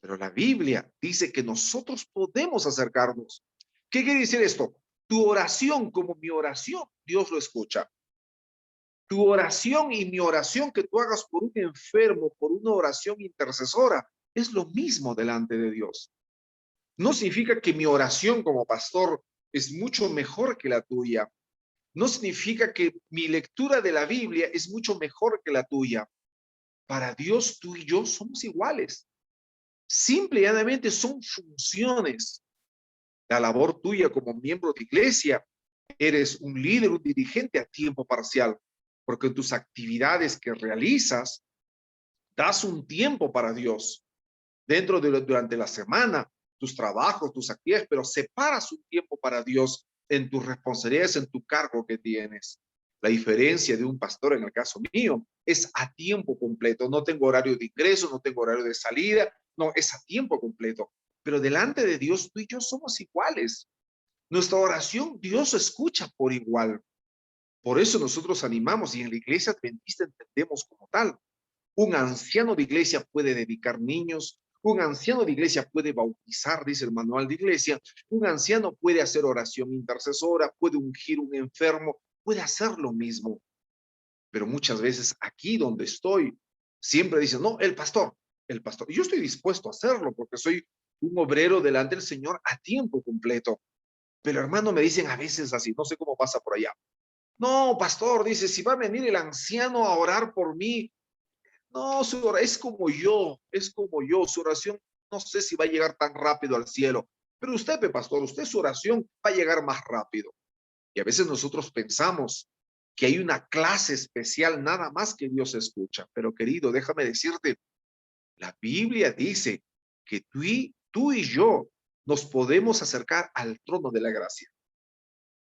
Pero la Biblia dice que nosotros podemos acercarnos. ¿Qué quiere decir esto? Tu oración como mi oración, Dios lo escucha. Tu oración y mi oración que tú hagas por un enfermo, por una oración intercesora, es lo mismo delante de Dios. No significa que mi oración como pastor es mucho mejor que la tuya. No significa que mi lectura de la Biblia es mucho mejor que la tuya. Para Dios, tú y yo somos iguales. Simple y llanamente son funciones. La labor tuya como miembro de iglesia, eres un líder, un dirigente a tiempo parcial, porque en tus actividades que realizas, das un tiempo para Dios. Durante la semana, tus trabajos, tus actividades, pero separas un tiempo para Dios en tus responsabilidades, en tu cargo que tienes. La diferencia de un pastor, en el caso mío, es a tiempo completo. No tengo horario de ingreso, no tengo horario de salida, no, es a tiempo completo. Pero delante de Dios, tú y yo somos iguales. Nuestra oración, Dios escucha por igual. Por eso nosotros animamos y en la iglesia adventista entendemos como tal. Un anciano de iglesia puede dedicar niños, un anciano de iglesia puede bautizar, dice el manual de iglesia, un anciano puede hacer oración intercesora, puede ungir un enfermo, puede hacer lo mismo. Pero muchas veces aquí donde estoy, siempre dicen, no, el pastor. Y yo estoy dispuesto a hacerlo porque soy un obrero delante del Señor a tiempo completo. Pero hermano, me dicen a veces así, no sé cómo pasa por allá. No, pastor, dice, si va a venir el anciano a orar por mí, no, es como yo, su oración no sé si va a llegar tan rápido al cielo, pero usted, pastor, su oración va a llegar más rápido. Y a veces nosotros pensamos que hay una clase especial nada más que Dios escucha, pero querido, déjame decirte, la Biblia dice que tú y yo nos podemos acercar al trono de la gracia.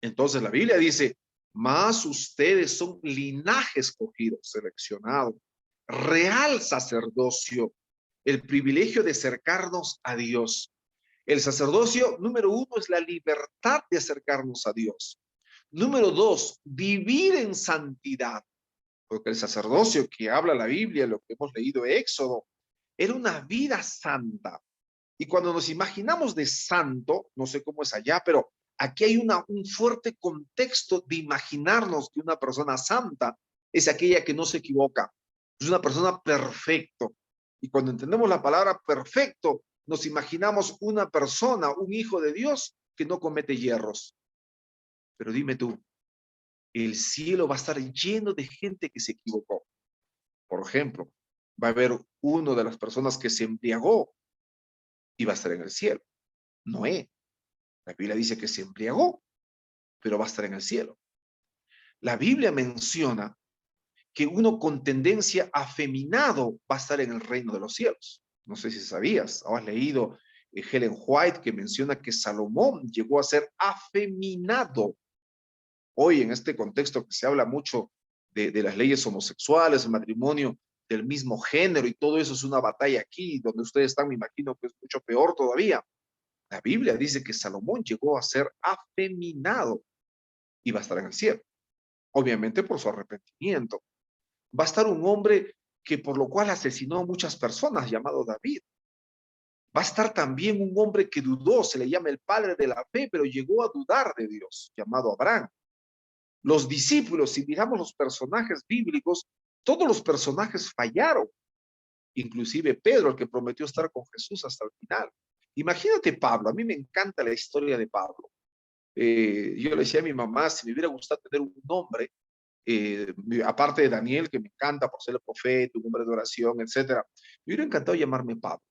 Entonces la Biblia dice, mas ustedes son linaje escogido, seleccionado, real sacerdocio, el privilegio de acercarnos a Dios. El sacerdocio, número uno, es la libertad de acercarnos a Dios. Número dos, vivir en santidad. Porque el sacerdocio que habla la Biblia, lo que hemos leído en Éxodo, era una vida santa. Y cuando nos imaginamos de santo, no sé cómo es allá, pero aquí hay un fuerte contexto de imaginarnos que una persona santa es aquella que no se equivoca, es una persona perfecto. Y cuando entendemos la palabra perfecto, nos imaginamos una persona, un hijo de Dios que no comete hierros. Pero dime tú, el cielo va a estar lleno de gente que se equivocó. Por ejemplo, va a haber uno de las personas que se embriagó y va a estar en el cielo, Noé. La Biblia dice que se embriagó, pero va a estar en el cielo. La Biblia menciona que uno con tendencia afeminado va a estar en el reino de los cielos. No sé si sabías, o has leído Helen White, que menciona que Salomón llegó a ser afeminado. Hoy, en este contexto que se habla mucho de las leyes homosexuales, el matrimonio del mismo género, y todo eso es una batalla aquí, donde ustedes están, me imagino que es mucho peor todavía. La Biblia dice que Salomón llegó a ser afeminado y va a estar en el cielo, obviamente por su arrepentimiento. Va a estar un hombre que por lo cual asesinó a muchas personas, llamado David. Va a estar también un hombre que dudó, se le llama el padre de la fe, pero llegó a dudar de Dios, llamado Abraham. Los discípulos, si miramos los personajes bíblicos, todos los personajes fallaron, inclusive Pedro, el que prometió estar con Jesús hasta el final. Imagínate Pablo, a mí me encanta la historia de Pablo. Yo le decía a mi mamá, si me hubiera gustado tener un nombre, aparte de Daniel, que me encanta por ser el profeta, un hombre de oración, etcétera, me hubiera encantado llamarme Pablo,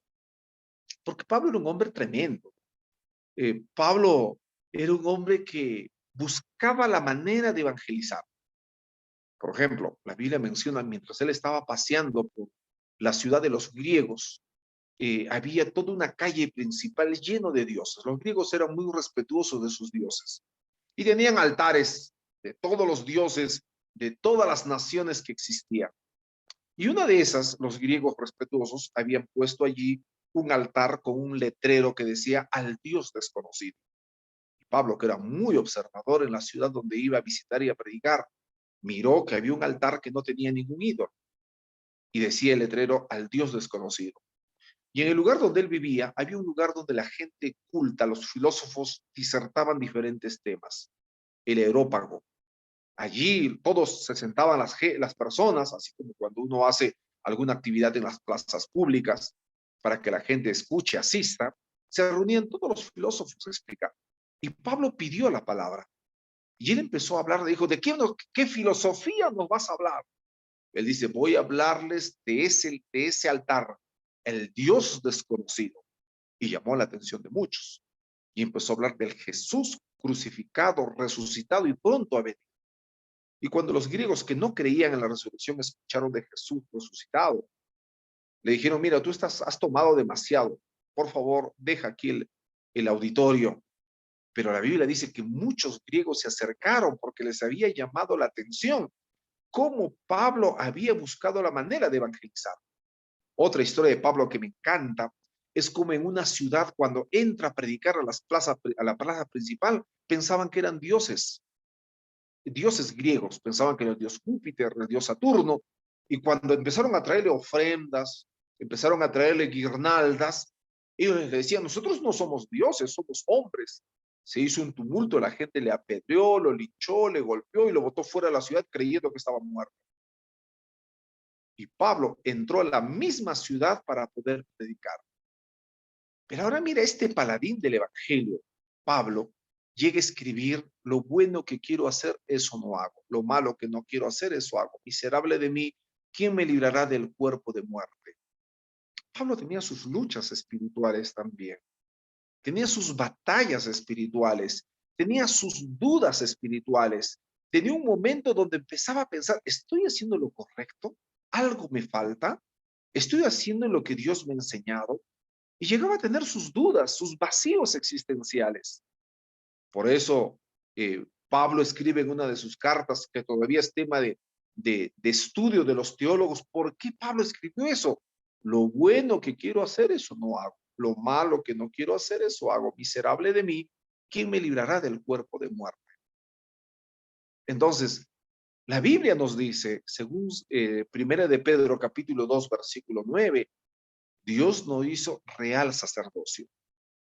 porque Pablo era un hombre tremendo. Pablo era un hombre que buscaba la manera de evangelizar. Por ejemplo, la Biblia menciona, mientras él estaba paseando por la ciudad de los griegos, había toda una calle principal lleno de dioses. Los griegos eran muy respetuosos de sus dioses y tenían altares de todos los dioses de todas las naciones que existían. Y una de esas, los griegos respetuosos habían puesto allí un altar con un letrero que decía al Dios desconocido. Y Pablo, que era muy observador en la ciudad donde iba a visitar y a predicar, miró que había un altar que no tenía ningún ídolo y decía el letrero al Dios desconocido. Y en el lugar donde él vivía, había un lugar donde la gente culta, los filósofos, disertaban diferentes temas. El Areópago. Allí todos se sentaban las personas, así como cuando uno hace alguna actividad en las plazas públicas, para que la gente escuche, asista, se reunían todos los filósofos a explicar. Y Pablo pidió la palabra. Y él empezó a hablar, dijo, ¿de qué filosofía nos vas a hablar? Él dice, voy a hablarles de ese altar, el Dios desconocido. Y llamó la atención de muchos. Y empezó a hablar del Jesús crucificado, resucitado y pronto a venir. Y cuando los griegos que no creían en la resurrección escucharon de Jesús resucitado, le dijeron, mira, tú has tomado demasiado. Por favor, deja aquí el auditorio. Pero la Biblia dice que muchos griegos se acercaron porque les había llamado la atención cómo Pablo había buscado la manera de evangelizar. Otra historia de Pablo que me encanta es como en una ciudad, cuando entra a predicar a la plaza principal, pensaban que eran dioses griegos, pensaban que era el dios Júpiter, el dios Saturno, y cuando empezaron a traerle ofrendas, empezaron a traerle guirnaldas, ellos les decían, nosotros no somos dioses, somos hombres. Se hizo un tumulto, la gente le apedreó, lo linchó, le golpeó y lo botó fuera de la ciudad creyendo que estaba muerto. Y Pablo entró a la misma ciudad para poder predicar. Pero ahora mira, este paladín del evangelio, Pablo, llega a escribir, lo bueno que quiero hacer, eso no hago. Lo malo que no quiero hacer, eso hago. Miserable de mí, ¿quién me librará del cuerpo de muerte? Pablo tenía sus luchas espirituales también. Tenía sus batallas espirituales. Tenía sus dudas espirituales. Tenía un momento donde empezaba a pensar, ¿estoy haciendo lo correcto? ¿Algo me falta? ¿Estoy haciendo lo que Dios me ha enseñado? Y llegaba a tener sus dudas, sus vacíos existenciales. Por eso Pablo escribe en una de sus cartas, que todavía es tema de estudio de los teólogos, ¿por qué Pablo escribió eso? Lo bueno que quiero hacer, eso no hago. Lo malo que no quiero hacer, eso hago. Miserable de mí, ¿quién me librará del cuerpo de muerte? Entonces, la Biblia nos dice, según Primera de Pedro, capítulo 2, versículo 9, Dios no hizo real sacerdocio.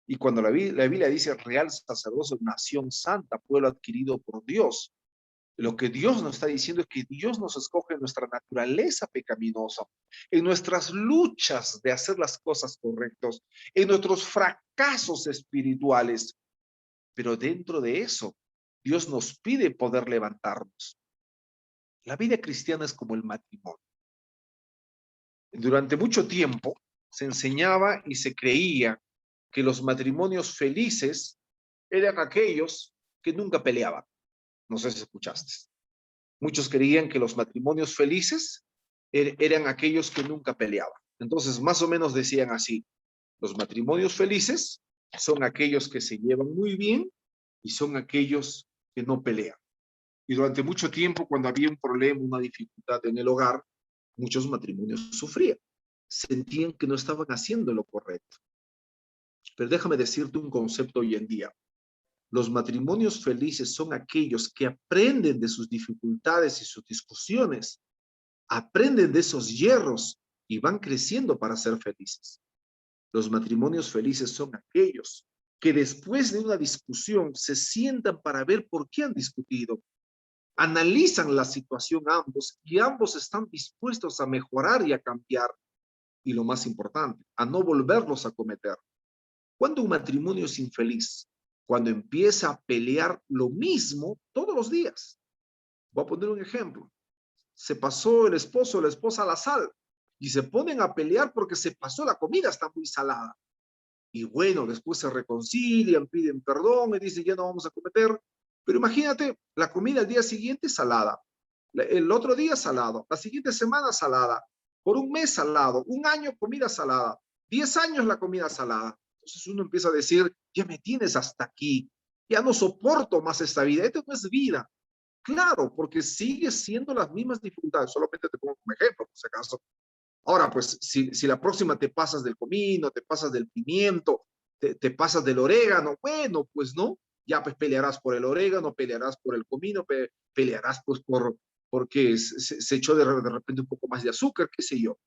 Y cuando la Biblia dice real sacerdocio, nación santa, pueblo adquirido por Dios, lo que Dios nos está diciendo es que Dios nos escoge en nuestra naturaleza pecaminosa, en nuestras luchas de hacer las cosas correctas, en nuestros fracasos espirituales. Pero dentro de eso, Dios nos pide poder levantarnos. La vida cristiana es como el matrimonio. Durante mucho tiempo se enseñaba y se creía que los matrimonios felices eran aquellos que nunca peleaban. No sé si escuchaste. Muchos creían que los matrimonios felices eran aquellos que nunca peleaban. Entonces, más o menos decían así: los matrimonios felices son aquellos que se llevan muy bien y son aquellos que no pelean. Y durante mucho tiempo, cuando había un problema, una dificultad en el hogar, muchos matrimonios sufrían. Sentían que no estaban haciendo lo correcto. Pero déjame decirte un concepto hoy en día. Los matrimonios felices son aquellos que aprenden de sus dificultades y sus discusiones, aprenden de esos hierros y van creciendo para ser felices. Los matrimonios felices son aquellos que después de una discusión se sientan para ver por qué han discutido, analizan la situación ambos y ambos están dispuestos a mejorar y a cambiar. Y lo más importante, a no volverlos a cometer. ¿Cuándo un matrimonio es infeliz? Cuando empieza a pelear lo mismo todos los días. Voy a poner un ejemplo. Se pasó el esposo o la esposa a la sal y se ponen a pelear porque se pasó la comida, está muy salada. Y bueno, después se reconcilian, piden perdón y dicen ya no vamos a cometer. Pero imagínate, la comida al día siguiente salada, el otro día salado, la siguiente semana salada, por un mes salado, un año comida salada, 10 años la comida salada. Entonces uno empieza a decir, ya me tienes hasta aquí, ya no soporto más esta vida, esto no es vida. Claro, porque sigue siendo las mismas dificultades, solamente te pongo como ejemplo, por si acaso. Ahora, pues, si la próxima te pasas del comino, te pasas del pimiento, te pasas del orégano, bueno, pues no, ya pues pelearás por el orégano, pelearás por el comino, pelearás pues porque se echó de repente un poco más de azúcar, qué sé yo.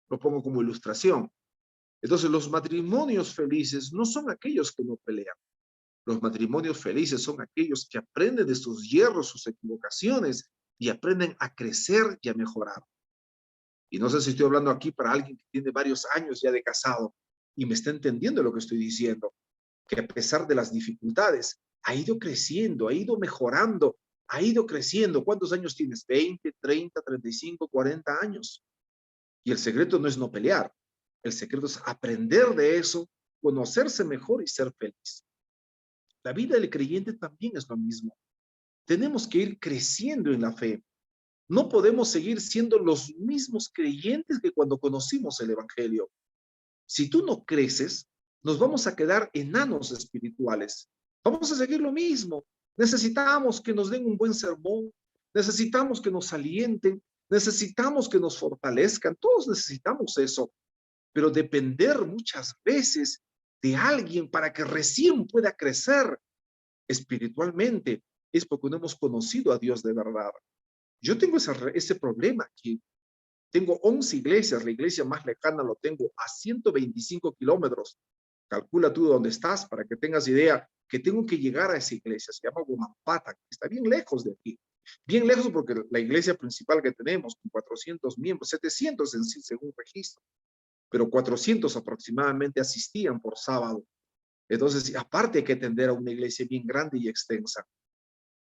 Lo pongo como ilustración. Entonces, los matrimonios felices no son aquellos que no pelean. Los matrimonios felices son aquellos que aprenden de sus hierros, sus equivocaciones y aprenden a crecer y a mejorar. Y no sé si estoy hablando aquí para alguien que tiene varios años ya de casado y me está entendiendo lo que estoy diciendo, que a pesar de las dificultades, ha ido creciendo, ha ido mejorando, ha ido creciendo. ¿Cuántos años tienes? 20, 30, 35, 40 años. Y el secreto no es no pelear. El secreto es aprender de eso, conocerse mejor y ser feliz. La vida del creyente también es lo mismo. Tenemos que ir creciendo en la fe. No podemos seguir siendo los mismos creyentes que cuando conocimos el Evangelio. Si tú no creces, nos vamos a quedar enanos espirituales. Vamos a seguir lo mismo. Necesitamos que nos den un buen sermón, necesitamos que nos alienten, necesitamos que nos fortalezcan. Todos necesitamos eso, pero depender muchas veces de alguien para que recién pueda crecer espiritualmente es porque no hemos conocido a Dios de verdad. Yo tengo ese problema aquí. Tengo 11 iglesias, la iglesia más lejana lo tengo a 125 kilómetros. Calcula tú dónde estás para que tengas idea que tengo que llegar a esa iglesia. Se llama Guamampata, que está bien lejos de aquí. Bien lejos porque la iglesia principal que tenemos, con 400 miembros, 700 en sí, según registro, pero 400 aproximadamente asistían por sábado. Entonces, aparte hay que atender a una iglesia bien grande y extensa.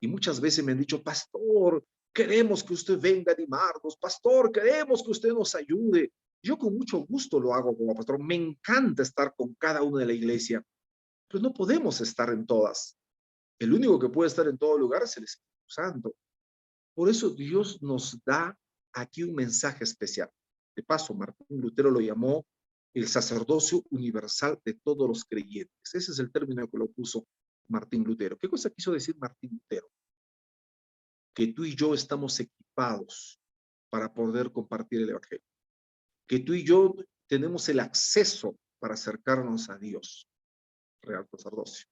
Y muchas veces me han dicho, pastor, queremos que usted venga a animarnos, pastor, queremos que usted nos ayude. Yo con mucho gusto lo hago como pastor, me encanta estar con cada una de la iglesia, pero no podemos estar en todas. El único que puede estar en todo lugar es el Espíritu Santo. Por eso Dios nos da aquí un mensaje especial. De paso, Martín Lutero lo llamó el sacerdocio universal de todos los creyentes. Ese es el término que lo puso Martín Lutero. ¿Qué cosa quiso decir Martín Lutero? Que tú y yo estamos equipados para poder compartir el Evangelio. Que tú y yo tenemos el acceso para acercarnos a Dios, real sacerdocio.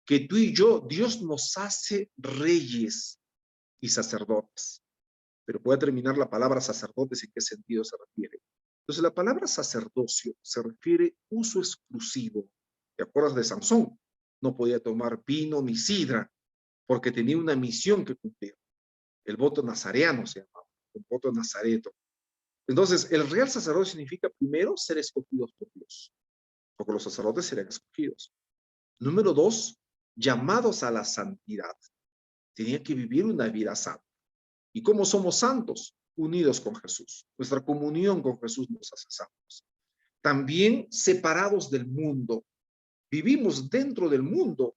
Que tú y yo, Dios nos hace reyes y sacerdotes. Pero puede terminar la palabra sacerdotes, ¿en qué sentido se refiere? Entonces la palabra sacerdocio se refiere uso exclusivo. ¿Te acuerdas de Sansón? No podía tomar vino ni sidra porque tenía una misión que cumplir. El voto nazareano se llamaba, el voto nazareto. Entonces, el real sacerdocio significa primero ser escogidos por Dios, porque los sacerdotes serán escogidos. Número 2, llamados a la santidad. Tenían que vivir una vida santa. ¿Y cómo somos santos? Unidos con Jesús. Nuestra comunión con Jesús nos hace santos. También separados del mundo. Vivimos dentro del mundo,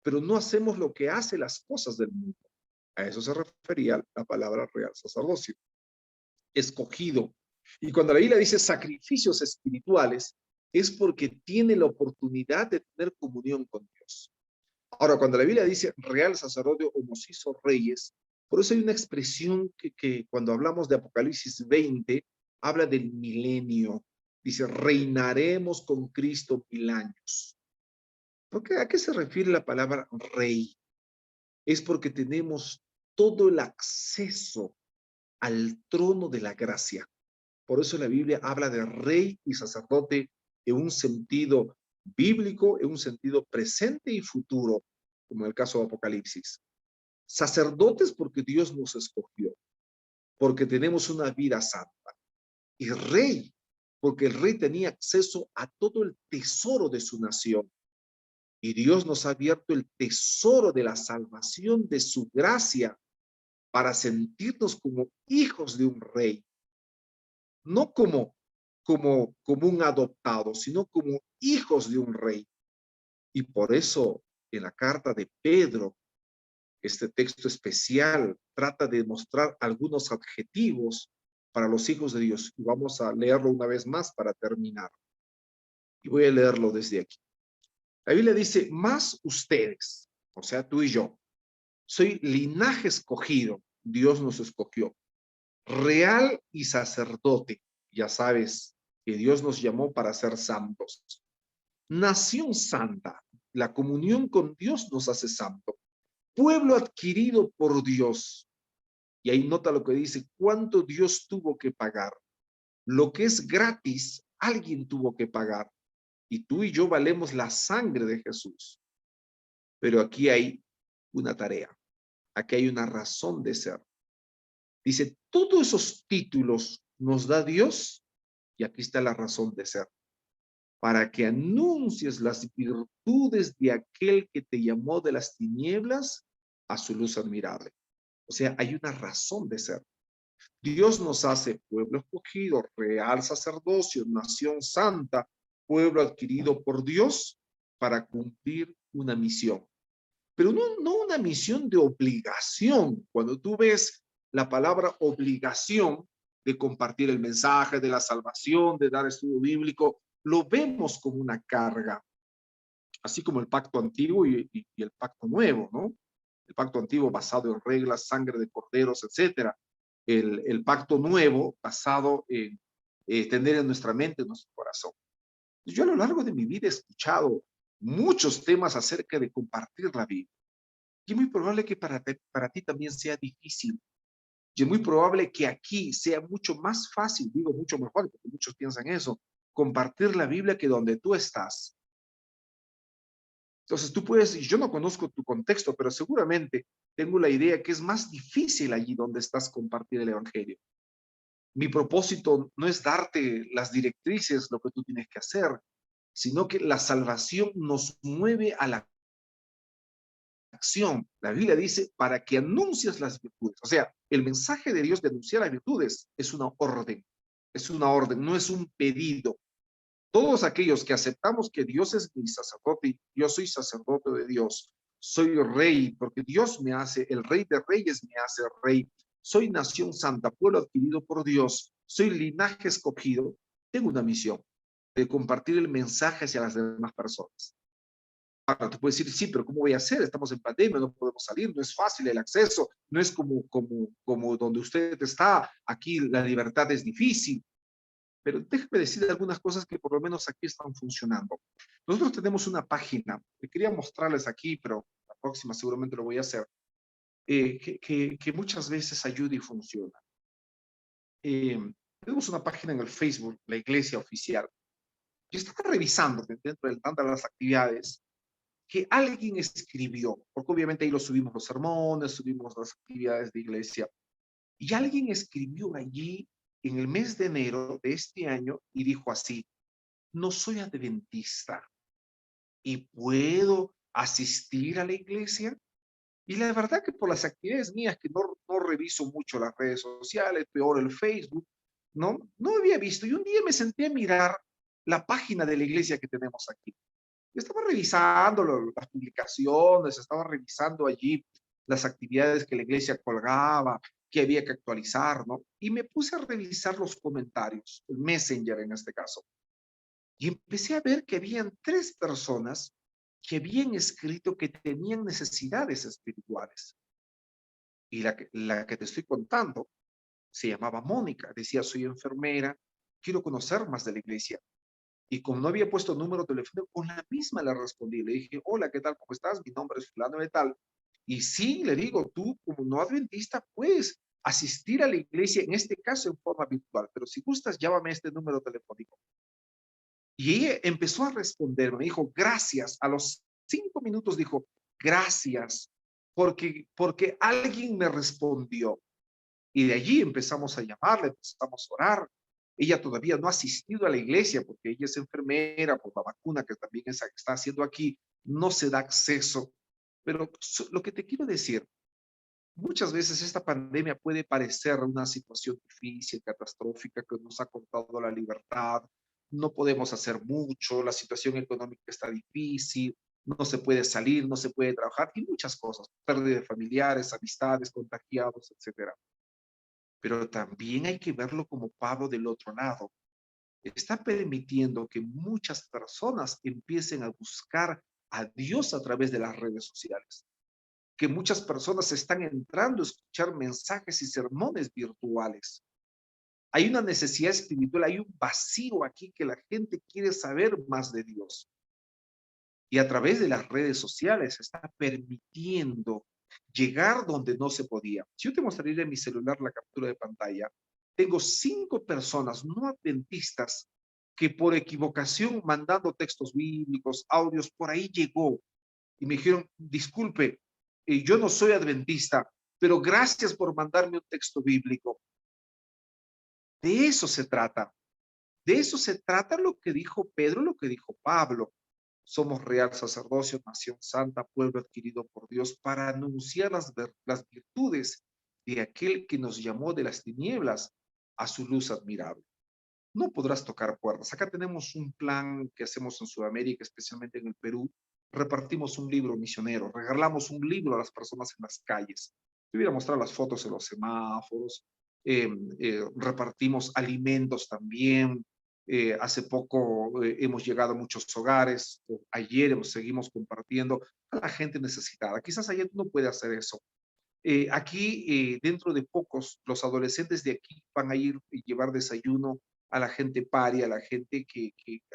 pero no hacemos lo que hace las cosas del mundo. A eso se refería la palabra real sacerdocio. Escogido. Y cuando la Biblia dice sacrificios espirituales, es porque tiene la oportunidad de tener comunión con Dios. Ahora, cuando la Biblia dice real sacerdocio o nos hizo reyes, por eso hay una expresión que cuando hablamos de Apocalipsis 20, habla del milenio. Dice, reinaremos con Cristo 1000 años. ¿A qué se refiere la palabra rey? Es porque tenemos todo el acceso al trono de la gracia. Por eso la Biblia habla de rey y sacerdote en un sentido bíblico, en un sentido presente y futuro, como en el caso de Apocalipsis. Sacerdotes porque Dios nos escogió, porque tenemos una vida santa. Y rey, porque el rey tenía acceso a todo el tesoro de su nación. Y Dios nos ha abierto el tesoro de la salvación de su gracia para sentirnos como hijos de un rey. No como un adoptado, sino como hijos de un rey. Y por eso en la carta de Pedro, este texto especial trata de mostrar algunos adjetivos para los hijos de Dios. Y vamos a leerlo una vez más para terminar. Y voy a leerlo desde aquí. La Biblia dice, más ustedes, o sea, tú y yo, soy linaje escogido, Dios nos escogió, real y sacerdote, ya sabes que Dios nos llamó para ser santos, nación santa, la comunión con Dios nos hace santo, pueblo adquirido por Dios, y ahí nota lo que dice, cuánto Dios tuvo que pagar, lo que es gratis, alguien tuvo que pagar, y tú y yo valemos la sangre de Jesús. Pero aquí hay una tarea, aquí hay una razón de ser. Dice, todos esos títulos nos da Dios, y aquí está la razón de ser, para que anuncies las virtudes de aquel que te llamó de las tinieblas a su luz admirable. O sea, hay una razón de ser. Dios nos hace pueblo escogido, real sacerdocio, nación santa, pueblo adquirido por Dios para cumplir una misión. Pero no una misión de obligación. Cuando tú ves la palabra obligación de compartir el mensaje de la salvación, de dar estudio bíblico, lo vemos como una carga. Así como el pacto antiguo y el pacto nuevo, ¿no? El pacto antiguo basado en reglas, sangre de corderos, etcétera. El pacto nuevo basado en tener en nuestra mente, en nuestro corazón. Yo a lo largo de mi vida he escuchado muchos temas acerca de compartir la Biblia. Y es muy probable que para ti también sea difícil. Y es muy probable que aquí sea mucho más fácil, digo mucho mejor, porque muchos piensan eso, compartir la Biblia que donde tú estás. Entonces tú puedes, y yo no conozco tu contexto, pero seguramente tengo la idea que es más difícil allí donde estás compartir el Evangelio. Mi propósito no es darte las directrices, lo que tú tienes que hacer, sino que la salvación nos mueve a la acción. La Biblia dice, para que anuncies las virtudes. O sea, el mensaje de Dios de anunciar las virtudes es una orden, no es un pedido. Todos aquellos que aceptamos que Dios es mi sacerdote, yo soy sacerdote de Dios, soy rey, porque Dios me hace, el rey de reyes me hace rey, soy nación santa, pueblo adquirido por Dios, soy linaje escogido, tengo una misión de compartir el mensaje hacia las demás personas. Ahora, tú puedes decir, sí, pero ¿cómo voy a hacer? Estamos en pandemia, no podemos salir, no es fácil el acceso, no es como donde usted está, aquí la libertad es difícil. Pero déjeme decir algunas cosas que por lo menos aquí están funcionando. Nosotros tenemos una página, que quería mostrarles aquí, pero la próxima seguramente lo voy a hacer, que muchas veces ayuda y funciona. Tenemos una página en el Facebook, la Iglesia Oficial, y estaba revisando dentro de tantas las actividades que alguien escribió, porque obviamente ahí lo subimos los sermones, subimos las actividades de iglesia, y alguien escribió allí en el mes de enero de este año y dijo así, no soy adventista y puedo asistir a la iglesia. Y la verdad que por las actividades mías, que no reviso mucho las redes sociales, peor el Facebook, no había visto. Y un día me senté a mirar la página de la iglesia que tenemos aquí. Yo estaba revisando las publicaciones, estaba revisando allí las actividades que la iglesia colgaba, que había que actualizar, ¿no? Y me puse a revisar los comentarios, el Messenger en este caso. Y empecé a ver que habían 3 personas que habían escrito que tenían necesidades espirituales. Y la que te estoy contando se llamaba Mónica. Decía, soy enfermera, quiero conocer más de la iglesia. Y como no había puesto número telefónico, con la misma le respondí. Le dije, hola, ¿qué tal? ¿Cómo estás? Mi nombre es fulano de tal. Y sí, le digo, tú como no adventista puedes asistir a la iglesia, en este caso en forma virtual, pero si gustas, llámame a este número telefónico. Y ella empezó a responder, me dijo, gracias. A los 5 minutos dijo, gracias, porque alguien me respondió. Y de allí empezamos a llamarle, empezamos a orar. Ella todavía no ha asistido a la iglesia porque ella es enfermera por la vacuna que también está haciendo aquí. No se da acceso. Pero lo que te quiero decir, muchas veces esta pandemia puede parecer una situación difícil, catastrófica, que nos ha cortado la libertad. No podemos hacer mucho, la situación económica está difícil, no se puede salir, no se puede trabajar y muchas cosas. Pérdida de familiares, amistades, contagiados, etcétera. Pero también hay que verlo como Pablo del otro lado. Está permitiendo que muchas personas empiecen a buscar a Dios a través de las redes sociales. Que muchas personas están entrando a escuchar mensajes y sermones virtuales. Hay una necesidad espiritual, hay un vacío aquí que la gente quiere saber más de Dios. Y a través de las redes sociales está permitiendo llegar donde no se podía. Si yo te mostraría en mi celular la captura de pantalla, tengo 5 personas no adventistas que por equivocación mandando textos bíblicos, audios, por ahí llegó y me dijeron, disculpe, yo no soy adventista, pero gracias por mandarme un texto bíblico. De eso se trata. De eso se trata lo que dijo Pedro, lo que dijo Pablo. Somos real sacerdocio, nación santa, pueblo adquirido por Dios para anunciar las virtudes de aquel que nos llamó de las tinieblas a su luz admirable. No podrás tocar puertas. Acá tenemos un plan que hacemos en Sudamérica, especialmente en el Perú. Repartimos un libro misionero, regalamos un libro a las personas en las calles. Te voy a mostrar las fotos de los semáforos. Repartimos alimentos también. Hace poco hemos llegado a muchos hogares. Ayer seguimos compartiendo a la gente necesitada. Quizás ayer no puede hacer eso. Aquí, dentro de pocos, los adolescentes de aquí van a ir y llevar desayuno a la gente paria, a la gente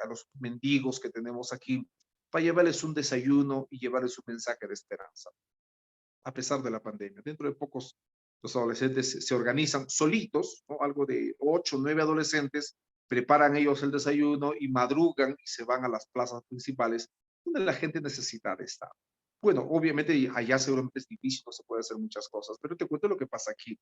a los mendigos que tenemos aquí, para llevarles un desayuno y llevarles un mensaje de esperanza, a pesar de la pandemia. Dentro de pocos, los adolescentes se organizan solitos, ¿no? Algo de 8 o 9 adolescentes, preparan ellos el desayuno y madrugan y se van a las plazas principales donde la gente necesitada está. Bueno, obviamente allá seguramente es difícil, no se puede hacer muchas cosas, pero te cuento lo que pasa aquí.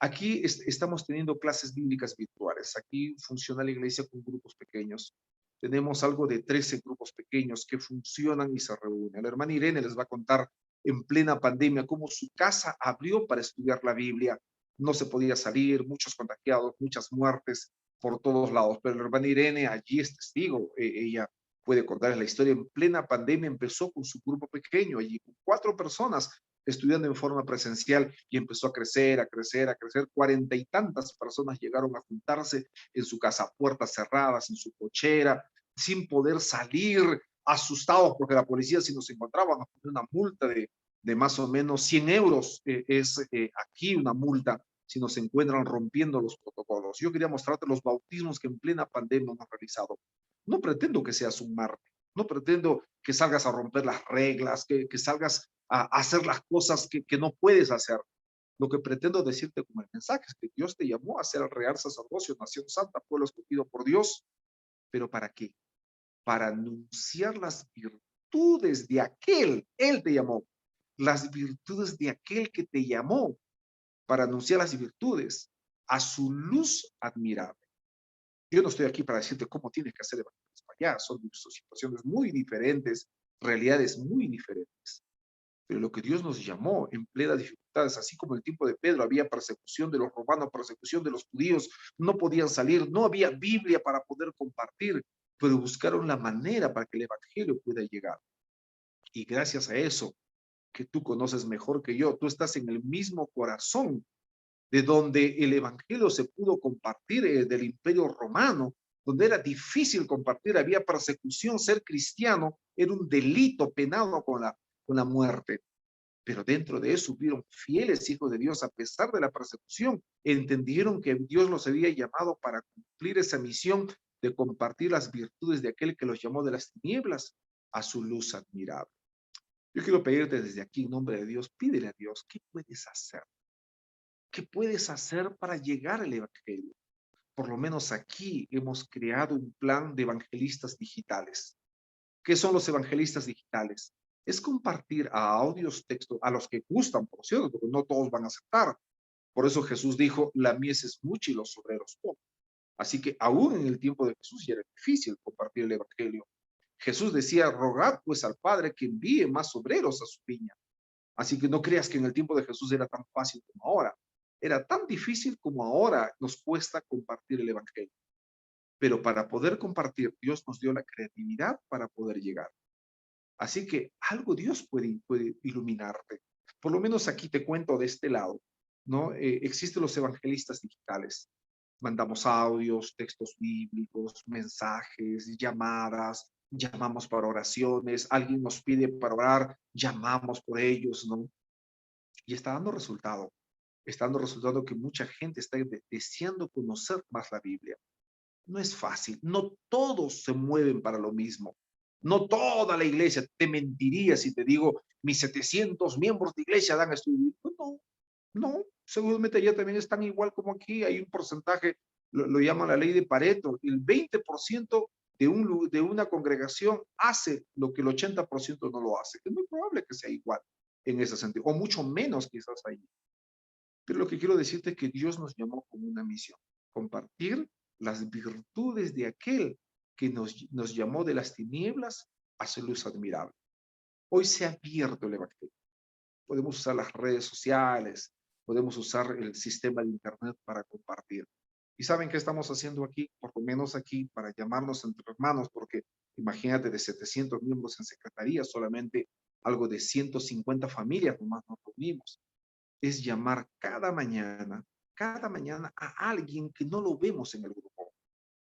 Aquí estamos teniendo clases bíblicas virtuales. Aquí funciona la iglesia con grupos pequeños. Tenemos algo de 13 grupos pequeños que funcionan y se reúnen. La hermana Irene les va a contar en plena pandemia cómo su casa abrió para estudiar la Biblia. No se podía salir, muchos contagiados, muchas muertes por todos lados. Pero la hermana Irene allí es testigo. Ella puede contarles la historia. En plena pandemia empezó con su grupo pequeño, allí con 4 personas estudiando en forma presencial y empezó a crecer, a crecer, a crecer. 40 y tantas personas llegaron a juntarse en su casa, puertas cerradas, en su cochera, sin poder salir, asustados porque la policía, si nos encontraban, nos ponía una multa de más o menos 100 euros. Es aquí una multa si nos encuentran rompiendo los protocolos. Yo quería mostrarte los bautismos que en plena pandemia hemos realizado. No pretendo que seas un mártir, no pretendo que salgas a romper las reglas, que salgas a hacer las cosas que no puedes hacer. Lo que pretendo decirte con el mensaje es que Dios te llamó a ser el real sacerdocio, nación santa, pueblo escogido por Dios. ¿Pero para qué? Para anunciar las virtudes de aquel, Él te llamó, las virtudes de aquel que te llamó, para anunciar las virtudes a su luz admirable. Yo no estoy aquí para decirte cómo tienes que hacer evangelismo allá, son situaciones muy diferentes, realidades muy diferentes. Pero lo que Dios nos llamó en plenas dificultades, así como el tiempo de Pedro, había persecución de los romanos, persecución de los judíos, no podían salir, no había Biblia para poder compartir. pero buscaron la manera para que el evangelio pueda llegar. Y gracias a eso, que tú conoces mejor que yo, tú estás en el mismo corazón de donde el evangelio se pudo compartir del Imperio Romano, donde era difícil compartir, había persecución, ser cristiano era un delito penado con la muerte. Pero dentro de eso hubieron fieles hijos de Dios a pesar de la persecución. Entendieron que Dios los había llamado para cumplir esa misión de compartir las virtudes de aquel que los llamó de las tinieblas a su luz admirable. Yo quiero pedirte desde aquí en nombre de Dios, pídele a Dios, ¿qué puedes hacer? ¿Qué puedes hacer para llegar al evangelio? Por lo menos aquí hemos creado un plan de evangelistas digitales. ¿Qué son los evangelistas digitales? Es compartir a audios, textos, a los que gustan, por cierto, porque no todos van a aceptar. Por eso Jesús dijo, la mies es mucha y los obreros pocos. Así que aún en el tiempo de Jesús ya era difícil compartir el evangelio. Jesús decía, rogad pues al Padre que envíe más obreros a su viña. Así que no creas que en el tiempo de Jesús era tan fácil como ahora. Era tan difícil como ahora nos cuesta compartir el evangelio. Pero para poder compartir, Dios nos dio la creatividad para poder llegar. Así que algo Dios puede iluminarte. Por lo menos aquí te cuento de este lado, ¿no? Existen los evangelistas digitales. Mandamos audios, textos bíblicos, mensajes, llamadas, llamamos para oraciones, alguien nos pide para orar, llamamos por ellos, ¿no? Y está dando resultado. Está dando resultado que mucha gente está deseando conocer más la Biblia. No es fácil, no todos se mueven para lo mismo. No toda la iglesia, te mentiría si te digo, mis 700 miembros de iglesia dan estudio. No, seguramente allá también están igual como aquí, hay un porcentaje, lo llaman la ley de Pareto, el 20% de una congregación hace lo que el 80% no lo hace. Es muy probable que sea igual en ese sentido, o mucho menos quizás ahí. Pero lo que quiero decirte es que Dios nos llamó con una misión, compartir las virtudes de aquel que nos llamó de las tinieblas a su luz admirable. Hoy se ha abierto el evangelio. Podemos usar las redes sociales, podemos usar el sistema de internet para compartir. ¿Y saben qué estamos haciendo aquí? Por lo menos aquí, para llamarnos entre hermanos, porque imagínate, de 700 miembros en secretaría, solamente algo de 150 familias nomás nos reunimos. Es llamar cada mañana a alguien que no lo vemos en el grupo.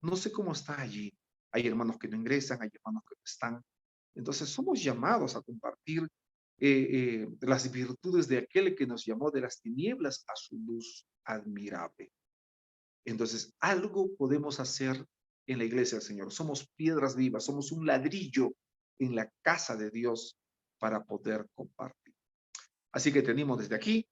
No sé cómo está allí. Hay hermanos que no ingresan, hay hermanos que no están. Entonces somos llamados a compartir las virtudes de aquel que nos llamó de las tinieblas a su luz admirable. Entonces algo podemos hacer en la iglesia del Señor. Somos piedras vivas, somos un ladrillo en la casa de Dios para poder compartir. Así que tenemos desde aquí,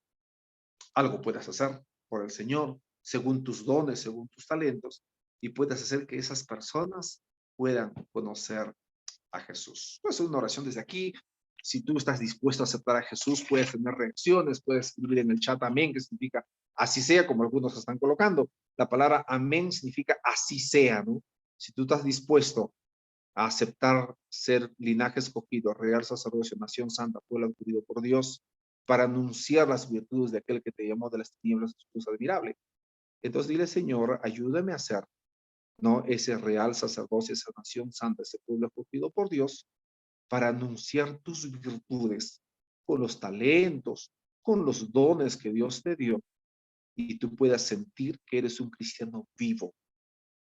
algo puedes hacer por el Señor, según tus dones, según tus talentos, y puedes hacer que esas personas puedan conocer a Jesús. Puedes hacer una oración desde aquí. Si tú estás dispuesto a aceptar a Jesús, puedes tener reacciones, puedes escribir en el chat amén, que significa así sea, como algunos están colocando. La palabra amén significa así sea, ¿no? Si tú estás dispuesto a aceptar ser linaje escogido, real sacerdocio, nación santa, pueblo adquirido por Dios, para anunciar las virtudes de aquel que te llamó de las tinieblas a su luz admirable. Entonces dile, Señor, ayúdame a ser, ¿no? Ese real sacerdocio, esa nación santa, ese pueblo escogido por Dios, para anunciar tus virtudes con los talentos, con los dones que Dios te dio, y tú puedas sentir que eres un cristiano vivo,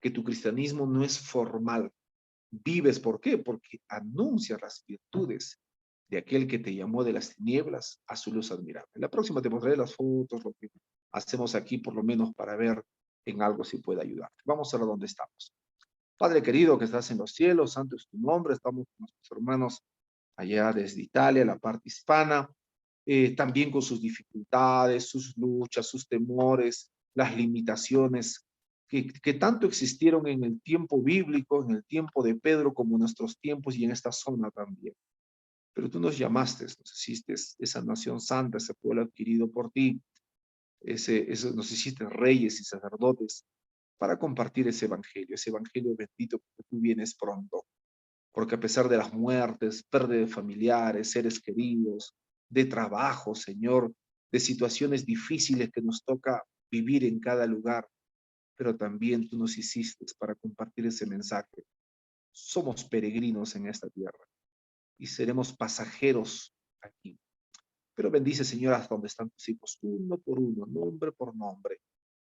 que tu cristianismo no es formal. Vives, ¿por qué? Porque anuncias las virtudes de aquel que te llamó de las tinieblas a su luz admirable. La próxima te mostraré las fotos, lo que hacemos aquí, por lo menos para ver en algo si puede ayudarte. Vamos a ver dónde estamos. Padre querido que estás en los cielos, santo es tu nombre. Estamos con nuestros hermanos allá desde Italia, la parte hispana, también con sus dificultades, sus luchas, sus temores, las limitaciones que tanto existieron en el tiempo bíblico, en el tiempo de Pedro, como en nuestros tiempos y en esta zona también. Pero tú nos llamaste, nos hiciste esa nación santa, ese pueblo adquirido por ti, nos hiciste reyes y sacerdotes para compartir ese evangelio bendito, porque tú vienes pronto. Porque a pesar de las muertes, pérdida de familiares, seres queridos, de trabajo, Señor, de situaciones difíciles que nos toca vivir en cada lugar, pero también tú nos hiciste para compartir ese mensaje somos peregrinos en esta tierra y seremos pasajeros aquí. Pero bendice, Señor, hasta donde están tus hijos, uno por uno, nombre por nombre.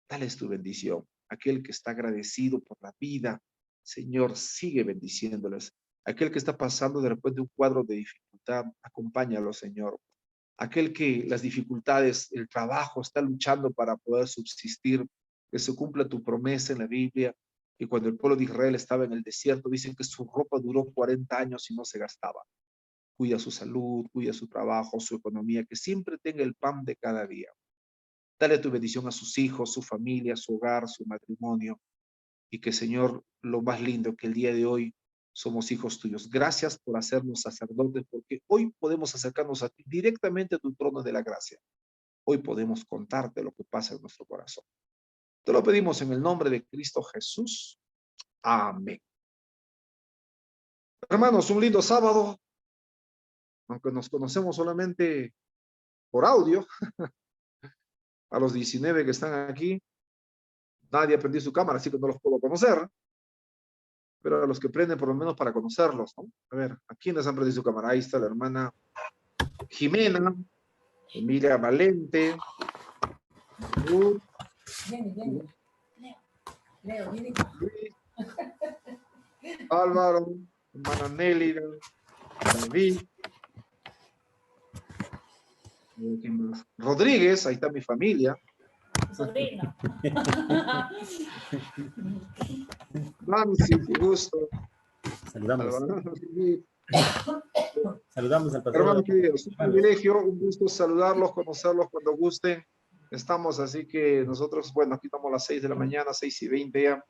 Dales tu bendición. Aquel que está agradecido por la vida, Señor, sigue bendiciéndoles. Aquel que está pasando de repente un cuadro de dificultad, acompáñalo, Señor. Aquel que las dificultades, el trabajo, está luchando para poder subsistir, que se cumpla tu promesa en la Biblia, que cuando el pueblo de Israel estaba en el desierto, dicen que su ropa duró 40 años y no se gastaba. Cuida su salud, cuida su trabajo, su economía, que siempre tenga el pan de cada día. Dale tu bendición a sus hijos, su familia, su hogar, su matrimonio, y que, Señor, lo más lindo, que el día de hoy somos hijos tuyos. Gracias por hacernos sacerdotes, porque hoy podemos acercarnos a ti directamente a tu trono de la gracia. Hoy podemos contarte lo que pasa en nuestro corazón. Te lo pedimos en el nombre de Cristo Jesús. Amén. Hermanos, un lindo sábado, aunque nos conocemos solamente por audio. A los 19 que están aquí, nadie prendió su cámara, así que no los puedo conocer. Pero a los que prenden, por lo menos para conocerlos, ¿no? A ver, ¿a quiénes han prendido su cámara? Ahí está la hermana Jimena, Emilia Valente, Ruth, Luis, Álvaro, hermana Nélida, David, ¿quién más? Rodríguez, ahí está mi familia. Sobrino. Nancy, qué gusto. Saludamos. Hermano, Saludamos al pastor. hermanos queridos, un privilegio, un gusto saludarlos, conocerlos cuando gusten. Estamos así que nosotros, bueno, aquí estamos a las 6 de la mañana, 6:20 ya.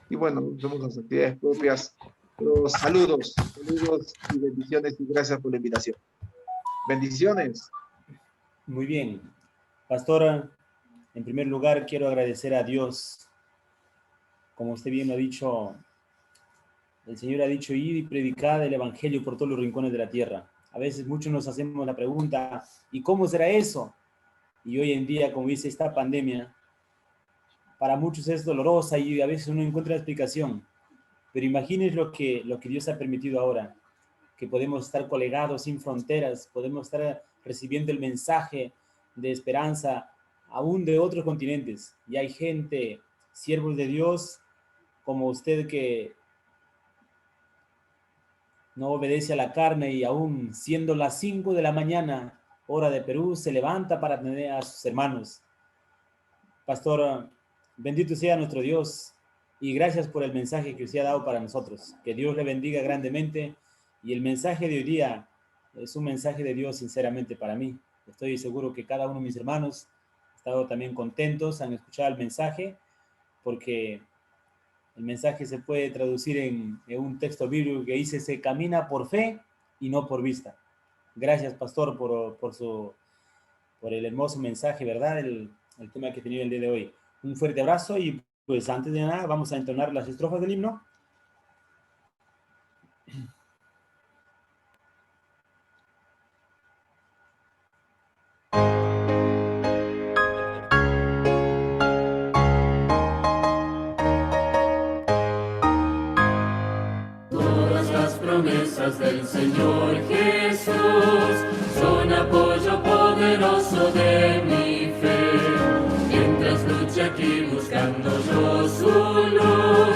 Y bueno, tenemos las actividades propias. Pero saludos y bendiciones y gracias por la invitación. Bendiciones. Muy bien. Pastora, en primer lugar quiero agradecer a Dios. Como usted bien lo ha dicho, el Señor ha dicho, ir y predicar el Evangelio por todos los rincones de la tierra. A veces muchos nos hacemos la pregunta, ¿y cómo será eso? Y hoy en día, como dice esta pandemia, para muchos es dolorosa y a veces uno encuentra explicación. Pero imagínense lo que Dios ha permitido ahora, que podemos estar colegados sin fronteras, podemos estar recibiendo el mensaje de esperanza aún de otros continentes. Y hay gente, siervos de Dios, como usted, que no obedece a la carne y aún siendo las 5 de la mañana, hora de Perú, se levanta para atender a sus hermanos. Pastor, bendito sea nuestro Dios y gracias por el mensaje que usted ha dado para nosotros. Que Dios le bendiga grandemente y el mensaje de hoy día es un mensaje de Dios sinceramente para mí. Estoy seguro que cada uno de mis hermanos ha estado también contentos, han escuchado el mensaje, porque el mensaje se puede traducir en un texto bíblico que dice, se camina por fe y no por vista. Gracias, pastor, por el hermoso mensaje, ¿verdad? El tema que he tenido el día de hoy. Un fuerte abrazo y pues antes de nada vamos a entonar las estrofas del himno. Promesas del Señor Jesús son apoyo poderoso de mi fe. Mientras luche aquí buscando yo su luz,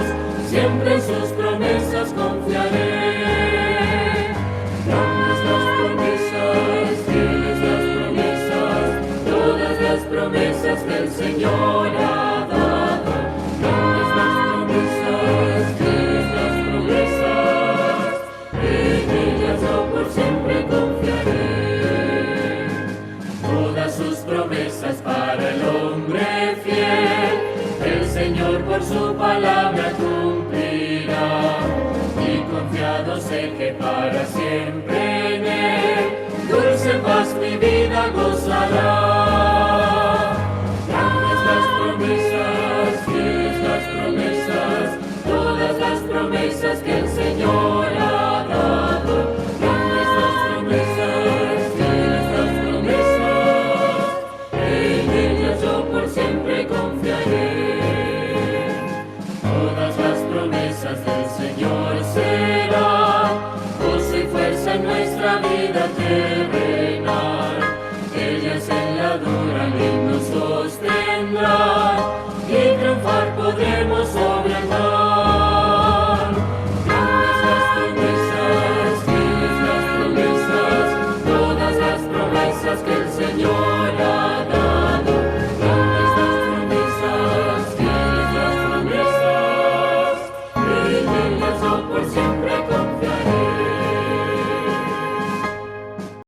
siempre en sus promesas confiaré. Grandes las promesas, fieles las promesas, todas las promesas que el Señor ha dado. Grandes las promesas, fieles las promesas, en ellas yo por siempre confiaré. Todas sus promesas para el hombre fiel, el Señor por su palabra cumplirá. Y confiado sé que para siempre en Él, dulce paz mi vida gozará. Grandes las promesas, fieles las promesas, todas las promesas que el Señor ha dado. Grandes las promesas, fieles las promesas, en ellas yo por siempre confiaré. Todas las promesas del Señor se por siempre.